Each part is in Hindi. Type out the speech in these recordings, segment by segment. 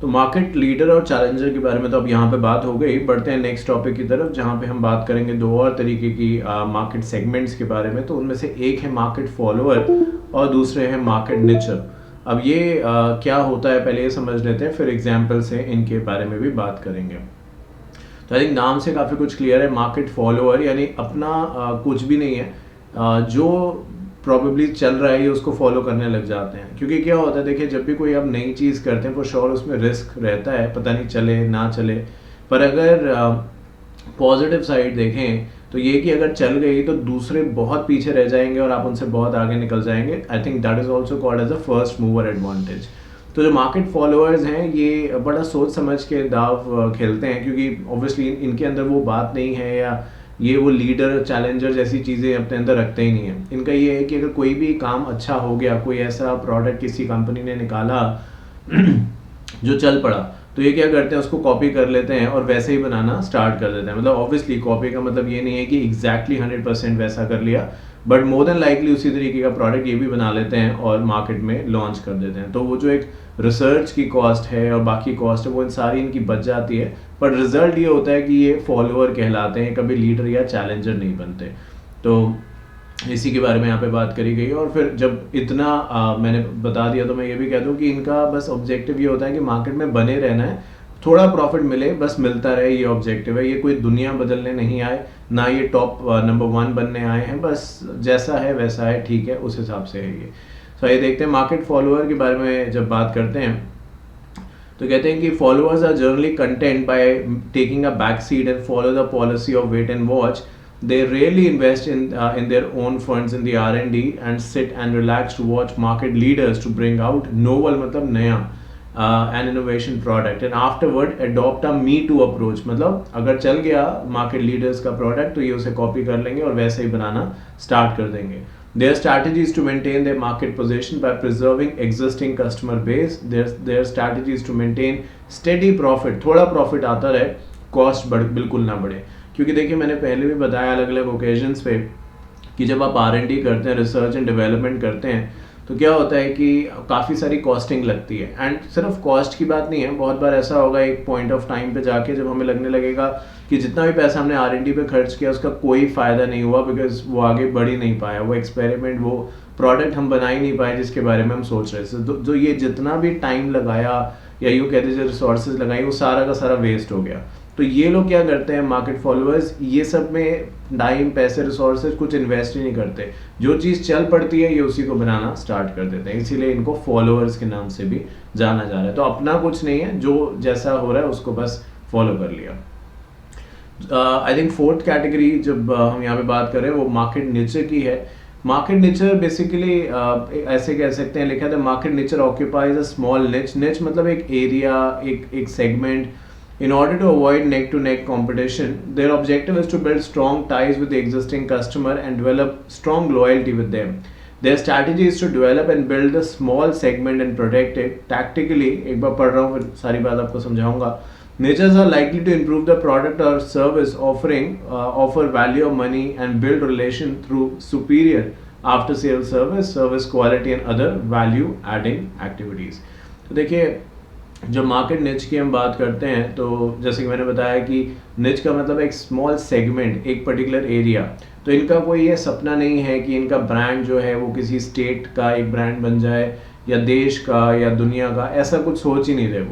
तो मार्केट लीडर और चैलेंजर के बारे में तो अब यहाँ पे बात हो गई। बढ़ते हैं नेक्स्ट टॉपिक की तरफ, जहाँ पे हम बात करेंगे दो और तरीके की मार्केट सेगमेंट्स के बारे में। तो उनमें से एक है मार्केट फॉलोअर और दूसरे हैं मार्केट निचर। अब ये क्या होता है पहले ये समझ लेते हैं, फिर एग्जाम्पल से इनके बारे में भी बात करेंगे। तो आई थिंक नाम से काफ़ी कुछ क्लियर है। मार्केट फॉलोअर यानी अपना कुछ भी नहीं है, जो प्रॉबेबली चल रहा है ये उसको फॉलो करने लग जाते हैं। क्योंकि क्या होता है, देखिए जब भी कोई आप नई चीज़ करते हैं फॉर श्योर उसमें रिस्क रहता है, पता नहीं चले ना चले। पर अगर पॉजिटिव साइड देखें तो ये कि अगर चल गई तो दूसरे बहुत पीछे रह जाएंगे और आप उनसे बहुत आगे निकल जाएंगे। I think that is also called as a first mover advantage. तो जो मार्केट फॉलोअर्स हैं ये बड़ा सोच समझ के दाव खेलते हैं, क्योंकि ऑब्वियसली इनके अंदर वो बात नहीं है या ये वो लीडर चैलेंजर जैसी चीज़ें अपने अंदर रखते ही नहीं है। इनका ये है कि अगर कोई भी काम अच्छा हो गया, कोई ऐसा प्रोडक्ट किसी कंपनी ने निकाला जो चल पड़ा, तो ये क्या करते हैं उसको कॉपी कर लेते हैं और वैसे ही बनाना स्टार्ट कर देते हैं। मतलब ऑब्वियसली कॉपी का मतलब ये नहीं है कि एग्जैक्टली 100% वैसा कर लिया, बट मोर देन लाइकली उसी तरीके का प्रोडक्ट ये भी बना लेते हैं और मार्केट में लॉन्च कर देते हैं। तो वो जो एक रिसर्च की कॉस्ट है और बाकी कॉस्ट है वो इन सारी इनकी बच जाती है, पर रिजल्ट ये होता है कि ये फॉलोअर कहलाते हैं, कभी लीडर या चैलेंजर नहीं बनते। तो इसी के बारे में यहाँ पे बात करी गई। और फिर जब इतना मैंने बता दिया तो मैं ये भी कह दूँ कि इनका बस ऑब्जेक्टिव ये होता है कि मार्केट में बने रहना है, थोड़ा प्रॉफिट मिले बस मिलता रहे, ये ऑब्जेक्टिव है। ये कोई दुनिया बदलने नहीं आए, ना ये टॉप नंबर 1 बनने आए हैं, बस जैसा है वैसा है, ठीक है, उस हिसाब से है ये। तो ये देखते हैं मार्केट फॉलोअर के बारे में जब बात करते हैं तो कहते हैं कि followers are generally content by taking a back seat and follow the policy of wait and watch. They rarely invest in their own funds in the R&D and sit and relax to watch market leaders to bring out novel मतलब नया an innovation product and afterward adopt a me too approach। मतलब अगर चल गया market leaders का product तो ये उसे कॉपी कर लेंगे और वैसे ही बनाना स्टार्ट कर देंगे। Their strategy is to maintain their market position by preserving existing customer base. Their strategy is to maintain steady profit, थोड़ा profit आता रहे, कॉस्ट बिल्कुल ना बढ़े। क्योंकि देखिए मैंने पहले भी बताया अलग अलग ओकेजन्स पे कि जब आप R&D करते हैं, रिसर्च एंड डेवलपमेंट करते हैं, तो क्या होता है कि काफ़ी सारी कॉस्टिंग लगती है। एंड सिर्फ कॉस्ट की बात नहीं है, बहुत बार ऐसा होगा एक पॉइंट ऑफ टाइम पे जाके जब हमें लगने लगेगा कि जितना भी पैसा हमने R&D पे खर्च किया उसका कोई फ़ायदा नहीं हुआ, बिकॉज वो आगे बढ़ ही नहीं पाया, वो एक्सपेरिमेंट, वो प्रोडक्ट हम बना ही नहीं पाए जिसके बारे में हम सोच रहे थे। जो ये जितना भी टाइम लगाया या यूँ कहते जो रिसोर्सेज लगाई वो सारा का सारा वेस्ट हो गया। तो ये लोग क्या करते हैं मार्केट फॉलोअर्स, ये सब में टाइम, पैसे, रिसोर्सेज कुछ इन्वेस्ट ही नहीं करते। जो चीज़ चल पड़ती है ये उसी को बनाना स्टार्ट कर देते हैं, इसीलिए इनको फॉलोअर्स के नाम से भी जाना जा रहा है। तो अपना कुछ नहीं है, जो जैसा हो रहा है उसको बस फॉलो कर लिया। आई थिंक फोर्थ कैटेगरी जब हम यहाँ पे बात करें वो मार्केट नेचर की है। मार्केट नेचर बेसिकली ऐसे कह सकते हैं, लिखा था market nature occupies a small निच। निच मतलब एक एरिया, एक segment. In order to avoid neck-to-neck competition, their objective is to build strong ties with the existing customer and develop strong loyalty with them. Their strategy is to develop and build a small segment and protect it tactically. एक बार पढ़ रहा हूँ फिर सारी बात आपको समझाऊंगा। Niches are likely to improve the product or service offering, offer value of money and build relation through superior after-sale service, service quality and other value-adding activities. तो देखिए जब मार्केट निच की हम बात करते हैं तो जैसे कि मैंने बताया कि निच का मतलब एक स्मॉल सेगमेंट, एक पर्टिकुलर एरिया। तो इनका कोई ये सपना नहीं है कि इनका ब्रांड जो है वो किसी स्टेट का एक ब्रांड बन जाए या देश का या दुनिया का, ऐसा कुछ सोच ही नहीं रहे।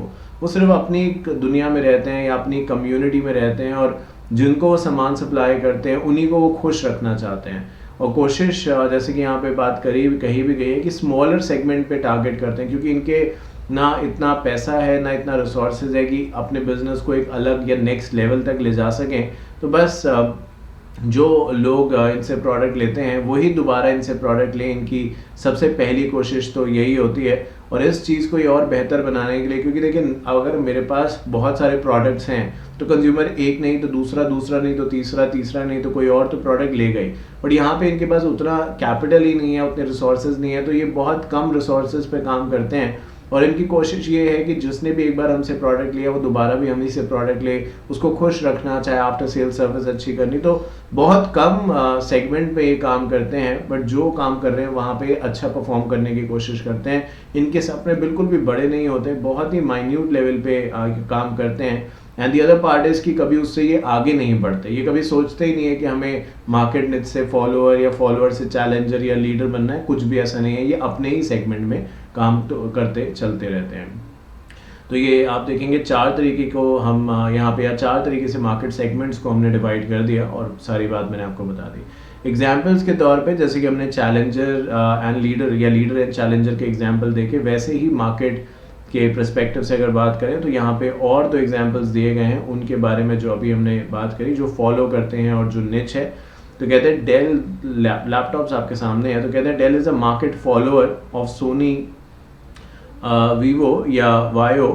वो सिर्फ अपनी दुनिया में रहते हैं या अपनी कम्युनिटी में रहते हैं और जिनको वो सामान सप्लाई करते हैं उन्हीं को वो खुश रखना चाहते हैं। और कोशिश जैसे कि यहाँ पे बात कही भी गई है कि स्मॉलर सेगमेंट पे टारगेट करते हैं, क्योंकि इनके ना इतना पैसा है ना इतना रिसोर्सेज है कि अपने बिजनेस को एक अलग या नेक्स्ट लेवल तक ले जा सकें। तो बस जो लोग इनसे प्रोडक्ट लेते हैं वही दोबारा इनसे प्रोडक्ट लें, इनकी सबसे पहली कोशिश तो यही होती है। और इस चीज़ को ये और बेहतर बनाने के लिए, क्योंकि देखिए अगर मेरे पास बहुत सारे प्रोडक्ट्स हैं तो कंज्यूमर एक नहीं तो दूसरा, दूसरा नहीं तो तीसरा, तीसरा नहीं तो कोई और तो प्रोडक्ट ले गई। बट यहाँ पे इनके पास उतना कैपिटल ही नहीं है, उतने रिसोर्सेज नहीं है, तो ये बहुत कम रिसोर्सेज पे काम करते हैं और इनकी कोशिश ये है कि जिसने भी एक बार हमसे प्रोडक्ट लिया वो दोबारा भी हम ही से प्रोडक्ट ले, उसको खुश रखना, चाहे आफ्टर सेल सर्विस अच्छी करनी। तो बहुत कम सेगमेंट पे ये काम करते हैं, बट जो काम कर रहे हैं वहाँ पे अच्छा परफॉर्म करने की कोशिश करते हैं। इनके सपने बिल्कुल भी बड़े नहीं होते, बहुत ही माइन्यूट लेवल पे काम करते हैं। And the other part is कि कभी उससे ये आगे नहीं बढ़ते, ये कभी सोचते ही नहीं है कि हमें मार्केट निच से फॉलोअर या फॉलोअर से चैलेंजर या लीडर बनना है, कुछ भी ऐसा नहीं है। ये अपने ही सेगमेंट में काम तो करते चलते रहते हैं। तो ये आप देखेंगे 4 तरीके को हम यहाँ पे, या 4 तरीके से मार्केट सेगमेंट्स को हमने डिवाइड कर दिया और सारी बात मैंने आपको बता दी। एग्जाम्पल्स के तौर पे जैसे कि हमने चैलेंजर एंड लीडर या लीडर एंड चैलेंजर के एग्जाम्पल देखे, वैसे ही मार्केट के पर्सपेक्टिव से अगर बात करें तो यहाँ पे और 2 एग्जाम्पल्स दिए गए हैं उनके बारे में जो अभी हमने बात करी, जो फॉलो करते हैं और जो निच है। तो कहते हैं डेल लैपटॉप्स आपके सामने है, तो कहते हैं Dell is a market follower of Sony Vivo या Vaio.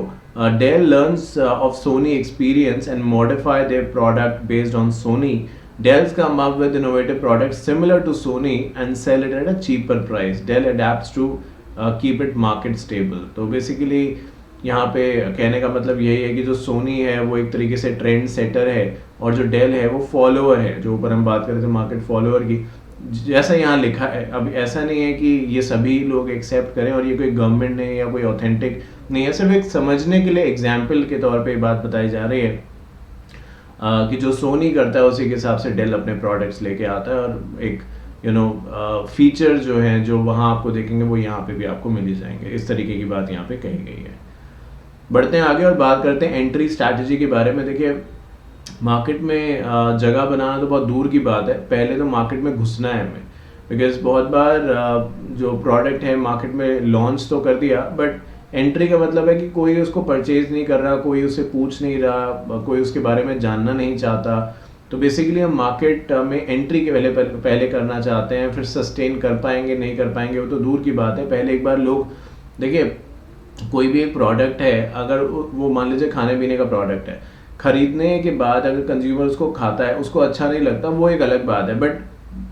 Dell learns of Sony experience and modify their product based on Sony. Dell's come up with innovative products similar to Sony and sell it at a cheaper price. Dell adapts to keep it market stable. तो बेसिकली यहाँ पे कहने का मतलब यही है कि जो सोनी है वो एक तरीके से ट्रेंड सेटर है और जो डेल है वो फॉलोअर है, जो ऊपर हम बात कर रहे थे मार्केट फॉलोअर की, जैसा यहाँ लिखा है। अब ऐसा नहीं है कि ये सभी लोग एक्सेप्ट करें और ये कोई गवर्नमेंट ने या कोई ऑथेंटिक नहीं है, सिर्फ एक समझने के लिए एग्जाम्पल के तौर पे बात बताई जा रही है कि जो सोनी करता है उसी के हिसाब से डेल अपने प्रोडक्ट्स लेके आता है, और एक फीचर जो है जो वहाँ आपको देखेंगे वो यहाँ पे भी आपको मिल ही जाएंगे। इस तरीके की बात यहाँ पे कही गई है। बढ़ते हैं आगे और बात करते हैं एंट्री स्ट्रैटेजी के बारे में। देखिए, मार्केट में जगह बनाना तो बहुत दूर की बात है, पहले तो मार्केट में घुसना है हमें, बिकॉज बहुत बार जो प्रोडक्ट है मार्केट में लॉन्च तो कर दिया, बट एंट्री का मतलब है कि कोई उसको परचेज नहीं कर रहा, कोई उससे पूछ नहीं रहा, कोई उसके बारे में जानना नहीं चाहता। तो बेसिकली हम मार्केट में एंट्री के पहले करना चाहते हैं, फिर सस्टेन कर पाएंगे नहीं कर पाएंगे वो तो दूर की बात है। पहले एक बार लोग देखिए, कोई भी एक प्रोडक्ट है, अगर वो मान लीजिए खाने पीने का प्रोडक्ट है, खरीदने के बाद अगर कंज्यूमर उसको खाता है, उसको अच्छा नहीं लगता, वो एक अलग बात है, बट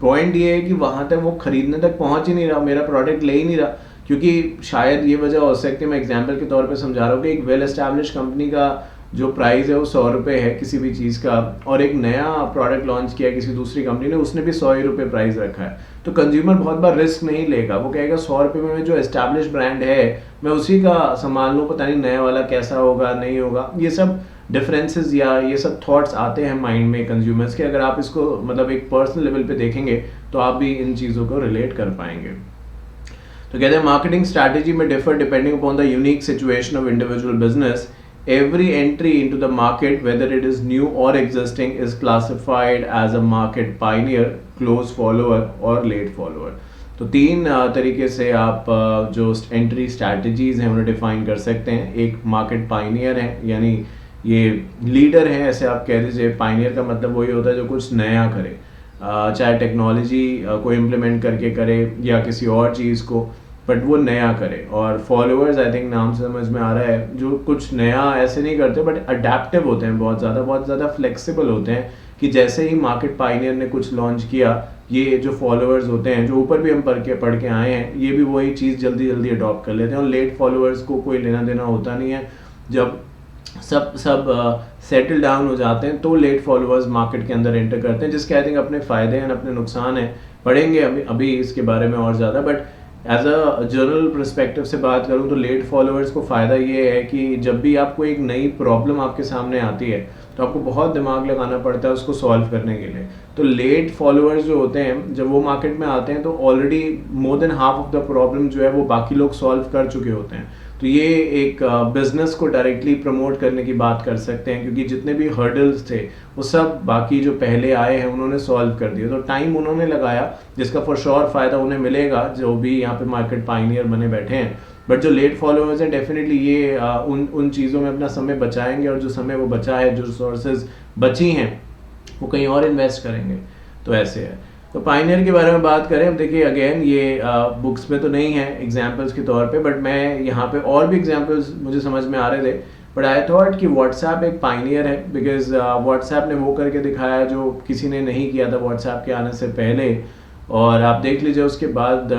पॉइंट ये है कि वहाँ तक वो खरीदने तक पहुँच ही नहीं रहा, मेरा प्रोडक्ट ले ही नहीं रहा, क्योंकि शायद ये वजह हो सकती है। मैं एग्जांपल के तौर पे समझा रहा हूँ कि एक वेल एस्टैब्लिश कंपनी का जो प्राइस है वो 100 रुपये है किसी भी चीज़ का, और एक नया प्रोडक्ट लॉन्च किया किसी दूसरी कंपनी ने, उसने भी 100 ही रुपये प्राइस रखा है। तो कंज्यूमर बहुत बार रिस्क नहीं लेगा, वो कहेगा 100 रुपये में जो एस्टैब्लिश ब्रांड है मैं उसी का संभाल लूँ, पता नहीं नया वाला कैसा होगा नहीं होगा। ये सब डिफरेंसेस या ये सब थॉट्स आते हैं माइंड में कंज्यूमर्स के। अगर आप इसको मतलब एक पर्सनल लेवल पे देखेंगे तो आप भी इन चीज़ों को रिलेट कर पाएंगे। तो कहते हैं मार्केटिंग स्ट्रैटेजी में differ depending upon the unique situation of individual business. Every entry into the market, whether it is new or existing, is classified as a market pioneer, close follower or late follower. तो 3 तरीके से आप जो एंट्री स्ट्रैटेजीज हैं उन्हें डिफाइन कर सकते हैं। एक मार्केट पाइनियर है, यानी ये लीडर है, ऐसे आप कह दीजिए। पाइनियर का मतलब वही होता है जो कुछ नया करे, चाहे टेक्नोलॉजी को इम्प्लीमेंट करके करे या किसी और चीज़ को, बट वो नया करे। और फॉलोअर्स, आई थिंक नाम से समझ में आ रहा है, जो कुछ नया ऐसे नहीं करते बट अडेप्टिव होते हैं, बहुत ज़्यादा फ्लेक्सिबल होते हैं, कि जैसे ही मार्केट पाइनियर ने कुछ लॉन्च किया, ये जो फॉलोअर्स होते हैं, जो ऊपर भी हम पढ़ के आए हैं, ये भी वही चीज़ जल्दी अडॉप्ट कर लेते हैं। और लेट फॉलोअर्स को कोई लेना देना होता नहीं है। जब सब सेटल डाउन हो जाते हैं तो लेट फॉलोअर्स मार्केट के अंदर एंटर करते हैं, जिसके आई थिंक अपने फ़ायदे हैं अपने नुकसान हैं, पढ़ेंगे अभी इसके बारे में और ज़्यादा। But as a general perspective से बात करूं तो लेट फॉलोअर्स को फ़ायदा ये है कि जब भी आपको एक नई प्रॉब्लम आपके सामने आती है तो आपको बहुत दिमाग लगाना पड़ता है उसको सॉल्व करने के लिए। तो लेट फॉलोअर्स जो होते हैं, जब वो मार्केट में आते हैं तो already more than half of the problem जो है वो बाकी लोग सॉल्व कर चुके होते हैं। तो ये एक बिजनेस को डायरेक्टली प्रमोट करने की बात कर सकते हैं, क्योंकि जितने भी हर्डल्स थे वो सब बाकी जो पहले आए हैं उन्होंने सॉल्व कर दिया। तो टाइम उन्होंने लगाया, जिसका फॉर श्योर फ़ायदा उन्हें मिलेगा जो भी यहाँ पे मार्केट पाइनियर बने बैठे हैं। बट जो लेट फॉलोअर्स हैं, डेफिनेटली ये उन चीज़ों में अपना समय बचाएंगे, और जो समय वो बचा है, जो रिसोर्सेज बची हैं, वो कहीं और इन्वेस्ट करेंगे। तो ऐसे है। तो पाइनियर के बारे में बात करें, अब देखिए अगेन ये बुक्स में तो नहीं है एग्जांपल्स के तौर पे, बट मैं यहाँ पे और भी एग्जांपल्स मुझे समझ में आ रहे थे, बट आई थॉट कि व्हाट्सएप एक पाइनियर है, बिकॉज व्हाट्सएप ने वो करके दिखाया जो किसी ने नहीं किया था व्हाट्सएप के आने से पहले। और आप देख लीजिए उसके बाद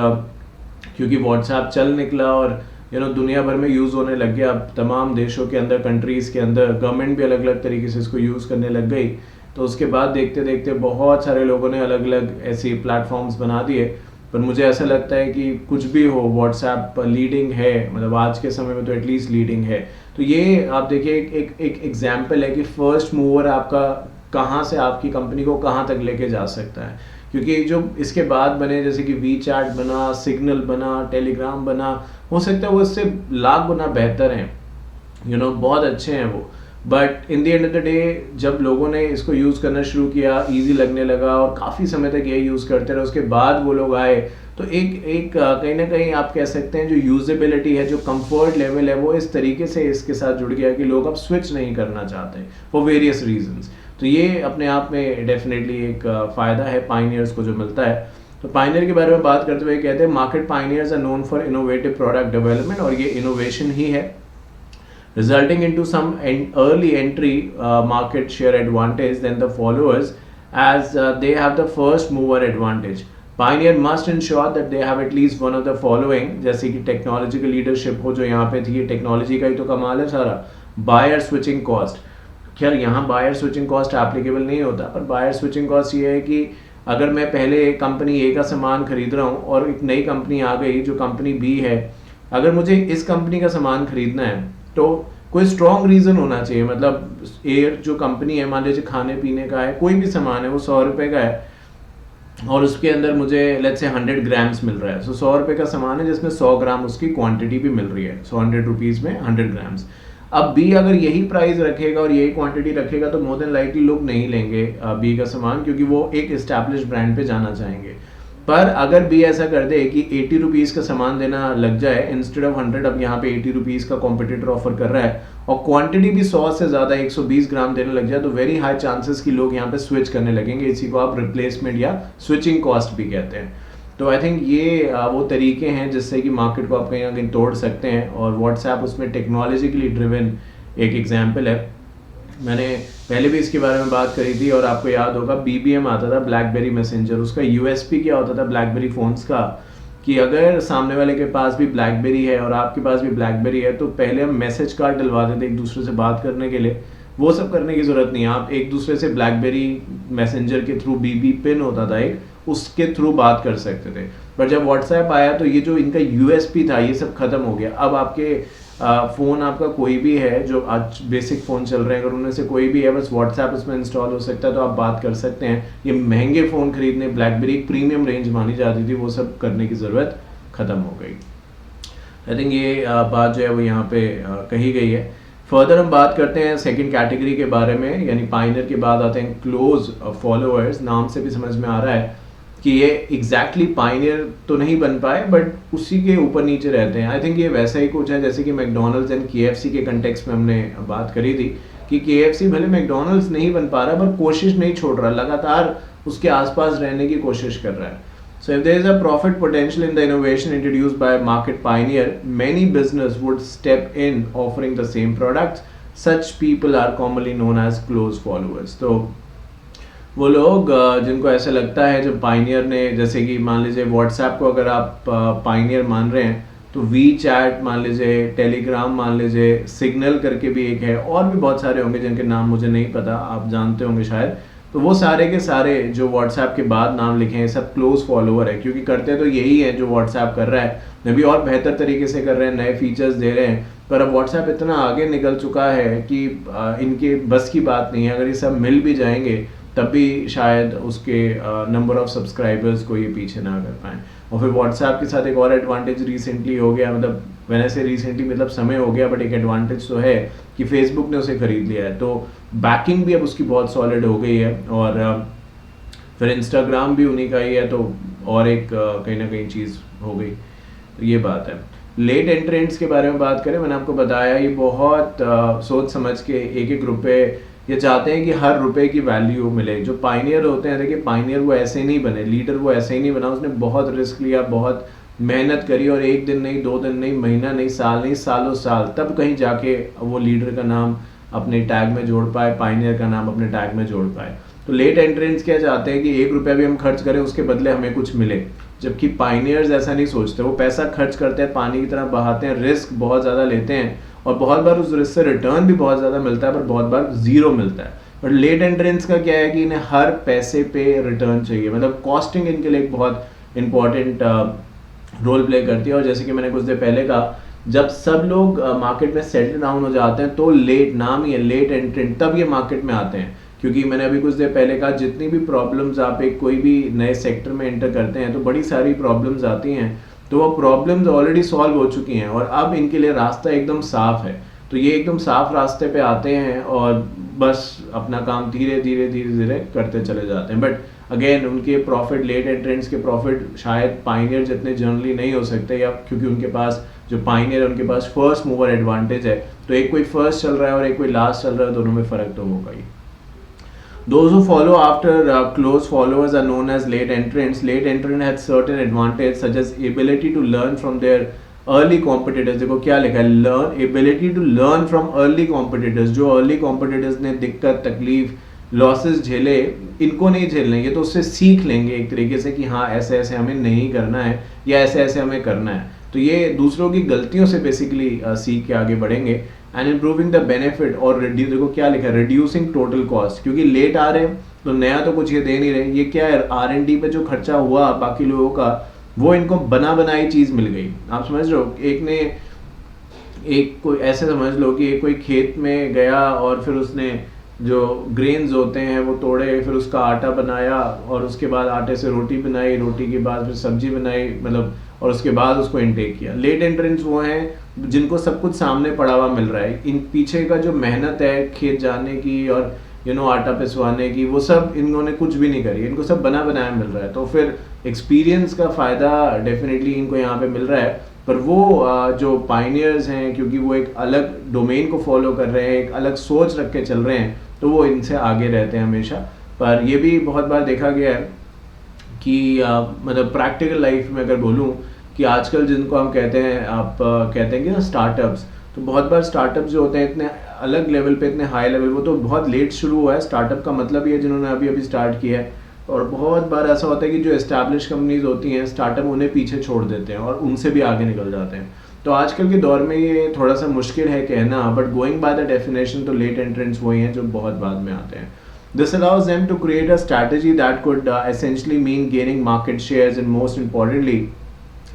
क्योंकि व्हाट्सएप चल निकला और दुनिया भर में यूज़ होने लग गया। अब तमाम देशों के अंदर, कंट्रीज़ के अंदर गवर्नमेंट भी अलग अलग तरीके से इसको यूज़ करने लग गई। तो उसके बाद देखते देखते बहुत सारे लोगों ने अलग अलग ऐसी प्लेटफॉर्म्स बना दिए। पर मुझे ऐसा लगता है कि कुछ भी हो, व्हाट्सएप लीडिंग है, मतलब आज के समय में तो एटलीस्ट लीडिंग है। तो ये आप देखिए एक एग्जाम्पल है कि फर्स्ट मूवर आपका कहाँ से आपकी कंपनी को कहाँ तक लेके जा सकता है। क्योंकि जो इसके बाद बने, जैसे कि वी चैट बना, सिग्नल बना, टेलीग्राम बना, हो सकता है वो इससे लाख गुना बेहतर हैं, बहुत अच्छे हैं वो। But in the end of the day जब लोगों ने इसको यूज़ करना शुरू किया, इजी लगने लगा और काफ़ी समय तक ये यूज़ करते रहे, उसके बाद वो लोग आए तो एक कहीं ना कहीं आप कह सकते हैं जो यूजेबिलिटी है, जो कंफर्ट लेवल है, वो इस तरीके से इसके साथ जुड़ गया कि लोग अब स्विच नहीं करना चाहते फॉर वेरियस रीजंस। तो ये अपने आप में डेफिनेटली एक फ़ायदा है पायनियर्स को जो मिलता है। तो पायनियर के बारे में बात करते हुए कहते हैं market pioneers are known for innovative product development, और ये इनोवेशन ही है, resulting into some early entry market share advantage than the followers, as they have the first mover advantage. Pioneer must ensure that they have at least one of the following, जैसे कि टेक्नोलॉजी की लीडरशिप हो जो यहाँ पे थी, ये टेक्नोलॉजी का ही तो कमाल है सारा। बायर स्विचिंग कॉस्ट, खैर यहाँ बायर स्विचिंग कॉस्ट एप्लीकेबल नहीं होता, पर बायर स्विचिंग कॉस्ट ये है कि अगर मैं पहले कंपनी ए का सामान खरीद रहा हूँ और एक नई कंपनी आ गई जो कंपनी बी है, अगर मुझे इस कंपनी का सामान खरीदना है तो कोई स्ट्रॉन्ग रीज़न होना चाहिए। मतलब एयर जो कंपनी है, मान लीजिए खाने पीने का है, कोई भी सामान है, वो 100 रुपये का है और उसके अंदर मुझे लेट्स से 100 ग्राम्स मिल रहा है। सो 100 रुपये का सामान है जिसमें 100 ग्राम उसकी क्वांटिटी भी मिल रही है, 100 रुपीज़ में 100 ग्राम्स। अब बी अगर यही प्राइस रखेगा और यही क्वांटिटी रखेगा तो मोर देन लाइकली लोग नहीं लेंगे बी का सामान, क्योंकि वो एक इस्टेब्लिश ब्रांड पे जाना चाहेंगे। पर अगर बी ऐसा कर दे कि 80 रुपीज़ का सामान देना लग जाए इंस्टेड ऑफ 100, अब यहाँ पे 80 रुपीज़ का कॉम्पिटिटर ऑफर कर रहा है और क्वांटिटी भी 100 से ज़्यादा 120 ग्राम देने लग जाए, तो वेरी हाई चांसेस कि लोग यहाँ पे स्विच करने लगेंगे। इसी को आप रिप्लेसमेंट या स्विचिंग कॉस्ट भी कहते हैं। तो आई थिंक ये वो तरीके हैं जिससे कि मार्केट को आप कहीं ना कहीं तोड़ सकते हैं, और व्हाट्सएप उसमें टेक्नोलॉजिकली ड्रिवन एक एग्जाम्पल है। मैंने पहले भी इसके बारे में बात करी थी और आपको याद होगा BBM आता था, ब्लैकबेरी मैसेंजर। उसका USP क्या होता था ब्लैकबेरी फ़ोन्स का, कि अगर सामने वाले के पास भी ब्लैकबेरी है और आपके पास भी ब्लैकबेरी है तो पहले हम मैसेज कार्ड डलवाते थे एक दूसरे से बात करने के लिए। वो सब करने की ज़रूरत नहीं है, आप एक दूसरे से ब्लैकबेरी मैसेंजर के थ्रू BB पिन होता था एक, उसके थ्रू बात कर सकते थे। पर जब व्हाट्सएप आया तो ये जो इनका USP था ये सब खत्म हो गया। अब आपके फ़ोन आपका कोई भी है जो आज बेसिक फ़ोन चल रहे हैं, अगर उनमें से कोई भी है, बस व्हाट्सएप उसमें इंस्टॉल हो सकता है तो आप बात कर सकते हैं। ये महंगे फ़ोन खरीदने, ब्लैकबेरी एक प्रीमियम रेंज मानी जाती थी, वो सब करने की ज़रूरत ख़त्म हो गई। आई थिंक ये बात जो है वो यहाँ पे कही गई है। फर्दर हम बात करते हैं सेकंड कैटेगरी के बारे में, यानी पायनियर के बाद आते हैं क्लोज फॉलोअर्स। नाम से भी समझ में आ रहा है कि ये एग्जैक्टली पायनियर तो नहीं बन पाए, बट उसी के ऊपर नीचे रहते हैं। आई थिंक ये वैसा ही कुछ है जैसे कि मैकडोनल्ड्स एंड KFC के कंटेक्स्ट में हमने बात करी थी कि KFC भले मैकडोनल्ड्स नहीं बन पा रहा पर कोशिश नहीं छोड़ रहा, लगातार उसके आसपास रहने की कोशिश कर रहा है। So if there is a profit potential in the innovation introduced by a market pioneer, many business would step in offering the same products. Such people are commonly known as close followers. तो वो लोग जिनको ऐसा लगता है, जब पायनियर ने, जैसे कि मान लीजिए व्हाट्सएप को अगर आप पायनियर मान रहे हैं तो वी चैट मान लीजिए, टेलीग्राम मान लीजिए, सिग्नल करके भी एक है, और भी बहुत सारे होंगे जिनके नाम मुझे नहीं पता, आप जानते होंगे शायद। तो वो सारे के सारे जो व्हाट्सएप के बाद नाम लिखे हैं सब क्लोज फॉलोअर है, क्योंकि करते तो यही है जो व्हाट्सएप कर रहा है, मे भी और बेहतर तरीके से कर रहे हैं, नए फीचर्स दे रहे हैं, पर अब व्हाट्सएप इतना आगे निकल चुका है कि इनके बस की बात नहीं है। अगर ये सब मिल भी जाएंगे तब भी शायद उसके नंबर ऑफ सब्सक्राइबर्स को ये पीछे ना कर पाएँ। और फिर व्हाट्सएप के साथ एक और एडवांटेज रिसेंटली हो गया, मतलब मैंने से रिसेंटली मतलब समय हो गया, बट एक एडवांटेज तो है कि फेसबुक ने उसे खरीद लिया है, तो बैकिंग भी अब उसकी बहुत सॉलिड हो गई है। और फिर इंस्टाग्राम भी उन्हीं का ही है, तो और एक कहीं ना कहीं चीज़ हो गई। तो ये बात है। लेट एंट्रेंट्स के बारे में बात करें, मैंने आपको बताया ये बहुत सोच समझ के एक एक रुपये ये चाहते हैं कि हर रुपए की वैल्यू मिले। जो पायनियर होते हैं, देखिए पायनियर वो ऐसे ही नहीं बने, लीडर वो ऐसे ही नहीं बना, उसने बहुत रिस्क लिया, बहुत मेहनत करी, और एक दिन नहीं, 2 दिन नहीं, महीना नहीं, साल नहीं, सालों साल, तब कहीं जाके वो लीडर का नाम अपने टैग में जोड़ पाए, पायनियर का नाम अपने टैग में जोड़ पाए। तो लेट एंट्रेंट्स क्या चाहते हैं कि 1 रुपया भी हम खर्च करें उसके बदले हमें कुछ मिले। जबकि पाइनियर्स ऐसा नहीं सोचते, वो पैसा खर्च करते हैं, पानी की तरह बहाते हैं, रिस्क बहुत ज़्यादा लेते हैं और बहुत बार उस रिस्क से रिटर्न भी बहुत ज़्यादा मिलता है, पर बहुत बार ज़ीरो मिलता है। बट लेट एंट्रेंस का क्या है कि इन्हें हर पैसे पे रिटर्न चाहिए, मतलब कॉस्टिंग इनके लिए एक बहुत इंपॉर्टेंट रोल प्ले करती है। और जैसे कि मैंने कुछ देर पहले कहा, जब सब लोग मार्केट में सेटल डाउन हो जाते हैं तो लेट, नाम ही है लेट एंट्रेंट, तब ये मार्केट में आते हैं। क्योंकि मैंने अभी कुछ देर पहले कहा, जितनी भी प्रॉब्लम्स आप एक कोई भी नए सेक्टर में एंटर करते हैं तो बड़ी सारी प्रॉब्लम्स आती हैं, तो वो प्रॉब्लम्स ऑलरेडी सॉल्व हो चुकी हैं और अब इनके लिए रास्ता एकदम साफ है। तो ये एकदम साफ रास्ते पे आते हैं और बस अपना काम धीरे धीरे धीरे धीरे करते चले जाते हैं। बट अगेन उनके प्रॉफिट, लेट एंट्रेंट्स के प्रॉफिट शायद पाइनियर जितने जनरली नहीं हो सकते, या क्योंकि उनके पास जो पाइनियर, उनके पास फर्स्ट मूवर एडवांटेज है। तो एक कोई फर्स्ट चल रहा है और एक कोई लास्ट चल रहा है, दोनों में फ़र्क तो होगा ही। Those who follow after close followers are known as late entrants. Late entrant has certain advantage such as ability to learn from their early competitors. देखो क्या लिखा है, learn, ability to learn from early competitors. जो early competitors ने दिक्कत, तकलीफ, लॉसेस झेले, इनको नहीं झेलने, ये तो उससे सीख लेंगे एक तरीके से कि हाँ ऐसे ऐसे हमें नहीं करना है या ऐसे ऐसे हमें करना है। तो ये दूसरों की गलतियों से बेसिकली सीख के आगे बढ़ेंगे। एंड इम्प्रूविंग द बेनिफिट और देखो क्या लिखा है, रिड्यूसिंग टोटल कॉस्ट, क्योंकि लेट आ रहे हैं तो नया तो कुछ ये दे नहीं रहे। ये क्या है, R&D पे जो खर्चा हुआ बाकी लोगों का, वो इनको बना बनाई चीज़ मिल गई। आप समझ रहे हो, एक कोई ऐसे समझ लो कि एक कोई खेत में गया और फिर उसने जो ग्रेन्स होते हैं वो तोड़े, फिर उसका आटा बनाया और उसके बाद आटे से रोटी बनाई, रोटी के बाद फिर सब्जी बनाई, मतलब और उसके बाद उसको इनटेक किया। लेट एंट्रेंट्स वो हैं जिनको सब कुछ सामने पड़ा हुआ मिल रहा है, इन पीछे का जो मेहनत है खेत जाने की और आटा पिसवाने की, वो सब इन्होंने कुछ भी नहीं करी, इनको सब बना बनाया मिल रहा है। तो फिर एक्सपीरियंस का फ़ायदा डेफिनेटली इनको यहाँ पे मिल रहा है। पर वो जो पाइनियर्स हैं, क्योंकि वो एक अलग डोमेन को फॉलो कर रहे हैं, एक अलग सोच रख के चल रहे हैं, तो वो इनसे आगे रहते हैं हमेशा। पर ये भी बहुत बार देखा गया है कि मतलब प्रैक्टिकल लाइफ में अगर बोलूँ कि आजकल जिनको हम कहते हैं, आप कहते हैं कि ना स्टार्टअप्स, तो बहुत बार स्टार्टअप्स जो होते हैं इतने अलग लेवल पे, इतने हाई लेवल, वो तो बहुत लेट शुरू हुआ है। स्टार्टअप का मतलब ये जिन्होंने अभी अभी स्टार्ट किया है। और बहुत बार ऐसा होता है कि जो एस्टैब्लिश कंपनीज होती हैं, स्टार्टअप उन्हें पीछे छोड़ देते हैं और उनसे भी आगे निकल जाते हैं। तो आजकल के दौर में ये थोड़ा सा मुश्किल है कहना, but going by the definition तो लेट एंट्रेंट्स वही हैं जो बहुत बाद में आते हैं। This allows them to create a strategy that could essentially mean gaining market shares and most importantly,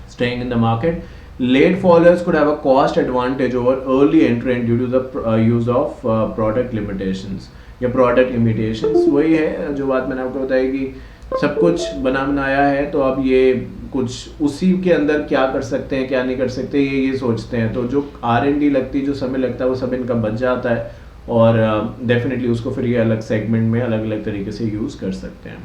staying in the market. Late followers could have a cost advantage over early entrant due to the use of product limitations या product imitations। वही है जो बात मैंने आपको बताई कि सब कुछ बना बनाया है, तो अब ये कुछ उसी के अंदर क्या कर सकते हैं क्या नहीं कर सकते ये सोचते हैं। तो जो R&D लगती, जो समय लगता है, वो सब इनका बच जाता है और डेफिनेटली उसको फिर ये अलग सेगमेंट में अलग अलग तरीके से यूज़ कर सकते हैं।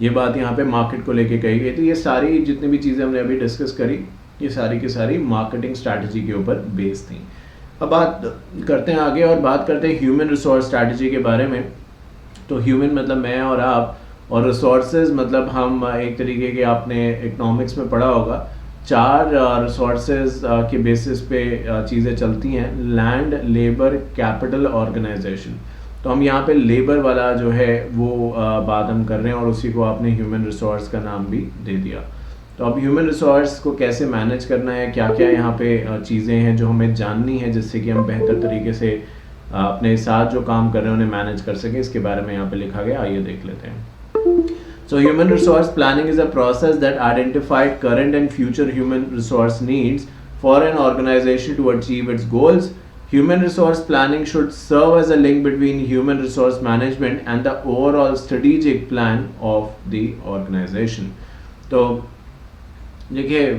ये बात यहाँ पे मार्केट को लेके कही गई। तो ये सारी जितनी भी चीज़ें हमने अभी डिस्कस करी, ये सारी की सारी मार्केटिंग स्ट्रैटेजी के ऊपर बेस्ड थी। अब बात करते हैं आगे और बात करते हैं ह्यूमन रिसोर्स स्ट्रैटेजी के बारे में। तो ह्यूमन मतलब मैं और आप, और रिसोर्सेज मतलब हम एक तरीके के, आपने इकोनॉमिक्स में पढ़ा होगा, 4 रिसोर्सेज के बेसिस पे चीज़ें चलती हैं, लैंड, लेबर, कैपिटल, ऑर्गेनाइजेशन। तो हम यहाँ पे लेबर वाला जो है वो बात हम कर रहे हैं और उसी को आपने ह्यूमन रिसोर्स का नाम भी दे दिया। तो अब ह्यूमन रिसोर्स को कैसे मैनेज करना है, क्या क्या यहाँ पे चीज़ें हैं जो हमें जाननी है जिससे कि हम बेहतर तरीके से अपने साथ जो काम कर रहे हैं उन्हें मैनेज कर सकें, इसके बारे में यहाँ पे लिखा गया। आइए देख लेते हैं। So human resource planning is a process that identifies current and future human resource needs for an organization to achieve its goals. Human resource planning should serve as a link between human resource management and the overall strategic plan of the organization. तो देखिए,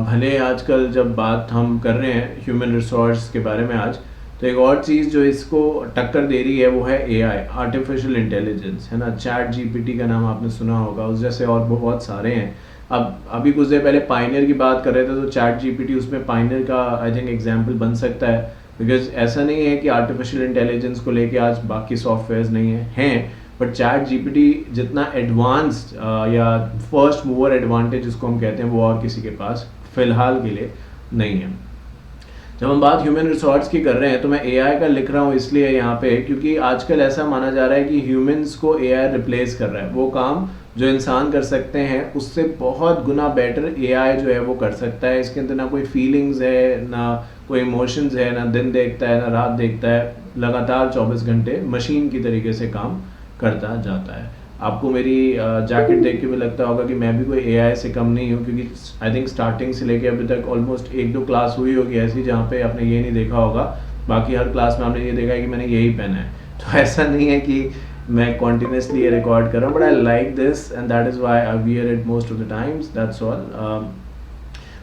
भले आजकल जब बात हम कर रहे हैं ह्यूमन रिसोर्स के बारे में आज, तो एक और चीज़ जो इसको टक्कर दे रही है वो है AI, आर्टिफिशियल इंटेलिजेंस, है ना। चैट GPT का नाम आपने सुना होगा, उस जैसे और बहुत सारे हैं। अब अभी कुछ देर पहले पाइनियर की बात कर रहे थे, तो चैट GPT उसमें पाइनियर का आई थिंक एग्जाम्पल बन सकता है। बिकॉज ऐसा नहीं है कि आर्टिफिशियल इंटेलिजेंस को लेके आज बाकी सॉफ्टवेयर्स नहीं हैं, बट चैट GPT जितना एडवांस्ड या फर्स्ट मूवर एडवांटेज जिसको हम कहते हैं, वो और किसी के पास फ़िलहाल के लिए नहीं है। जब हम बात ह्यूमन रिसोर्स की कर रहे हैं, तो मैं AI का लिख रहा हूँ इसलिए यहाँ पे, क्योंकि आजकल ऐसा माना जा रहा है कि ह्यूमंस को AI रिप्लेस कर रहा है, वो काम जो इंसान कर सकते हैं उससे बहुत गुना बेटर एआई जो है वो कर सकता है। इसके अंदर ना कोई फीलिंग्स है, ना कोई इमोशंस है, ना दिन देखता है ना रात देखता है, लगातार 24 घंटे मशीन की तरीके से काम करता जाता है। आपको मेरी जैकेट देख के भी लगता होगा कि मैं भी कोई एआई से कम नहीं हूँ, क्योंकि आई थिंक स्टार्टिंग से लेके अभी तक ऑलमोस्ट 1-2 क्लास हुई होगी ऐसी जहाँ पे आपने ये नहीं देखा होगा, बाकी हर क्लास में आपने ये देखा है कि मैंने यही पहना है। तो ऐसा नहीं है कि मैं कॉन्टिन्यूसली ये रिकॉर्ड कर रहा हूँ, but I like this and that is why I wear it most of the times, that's all.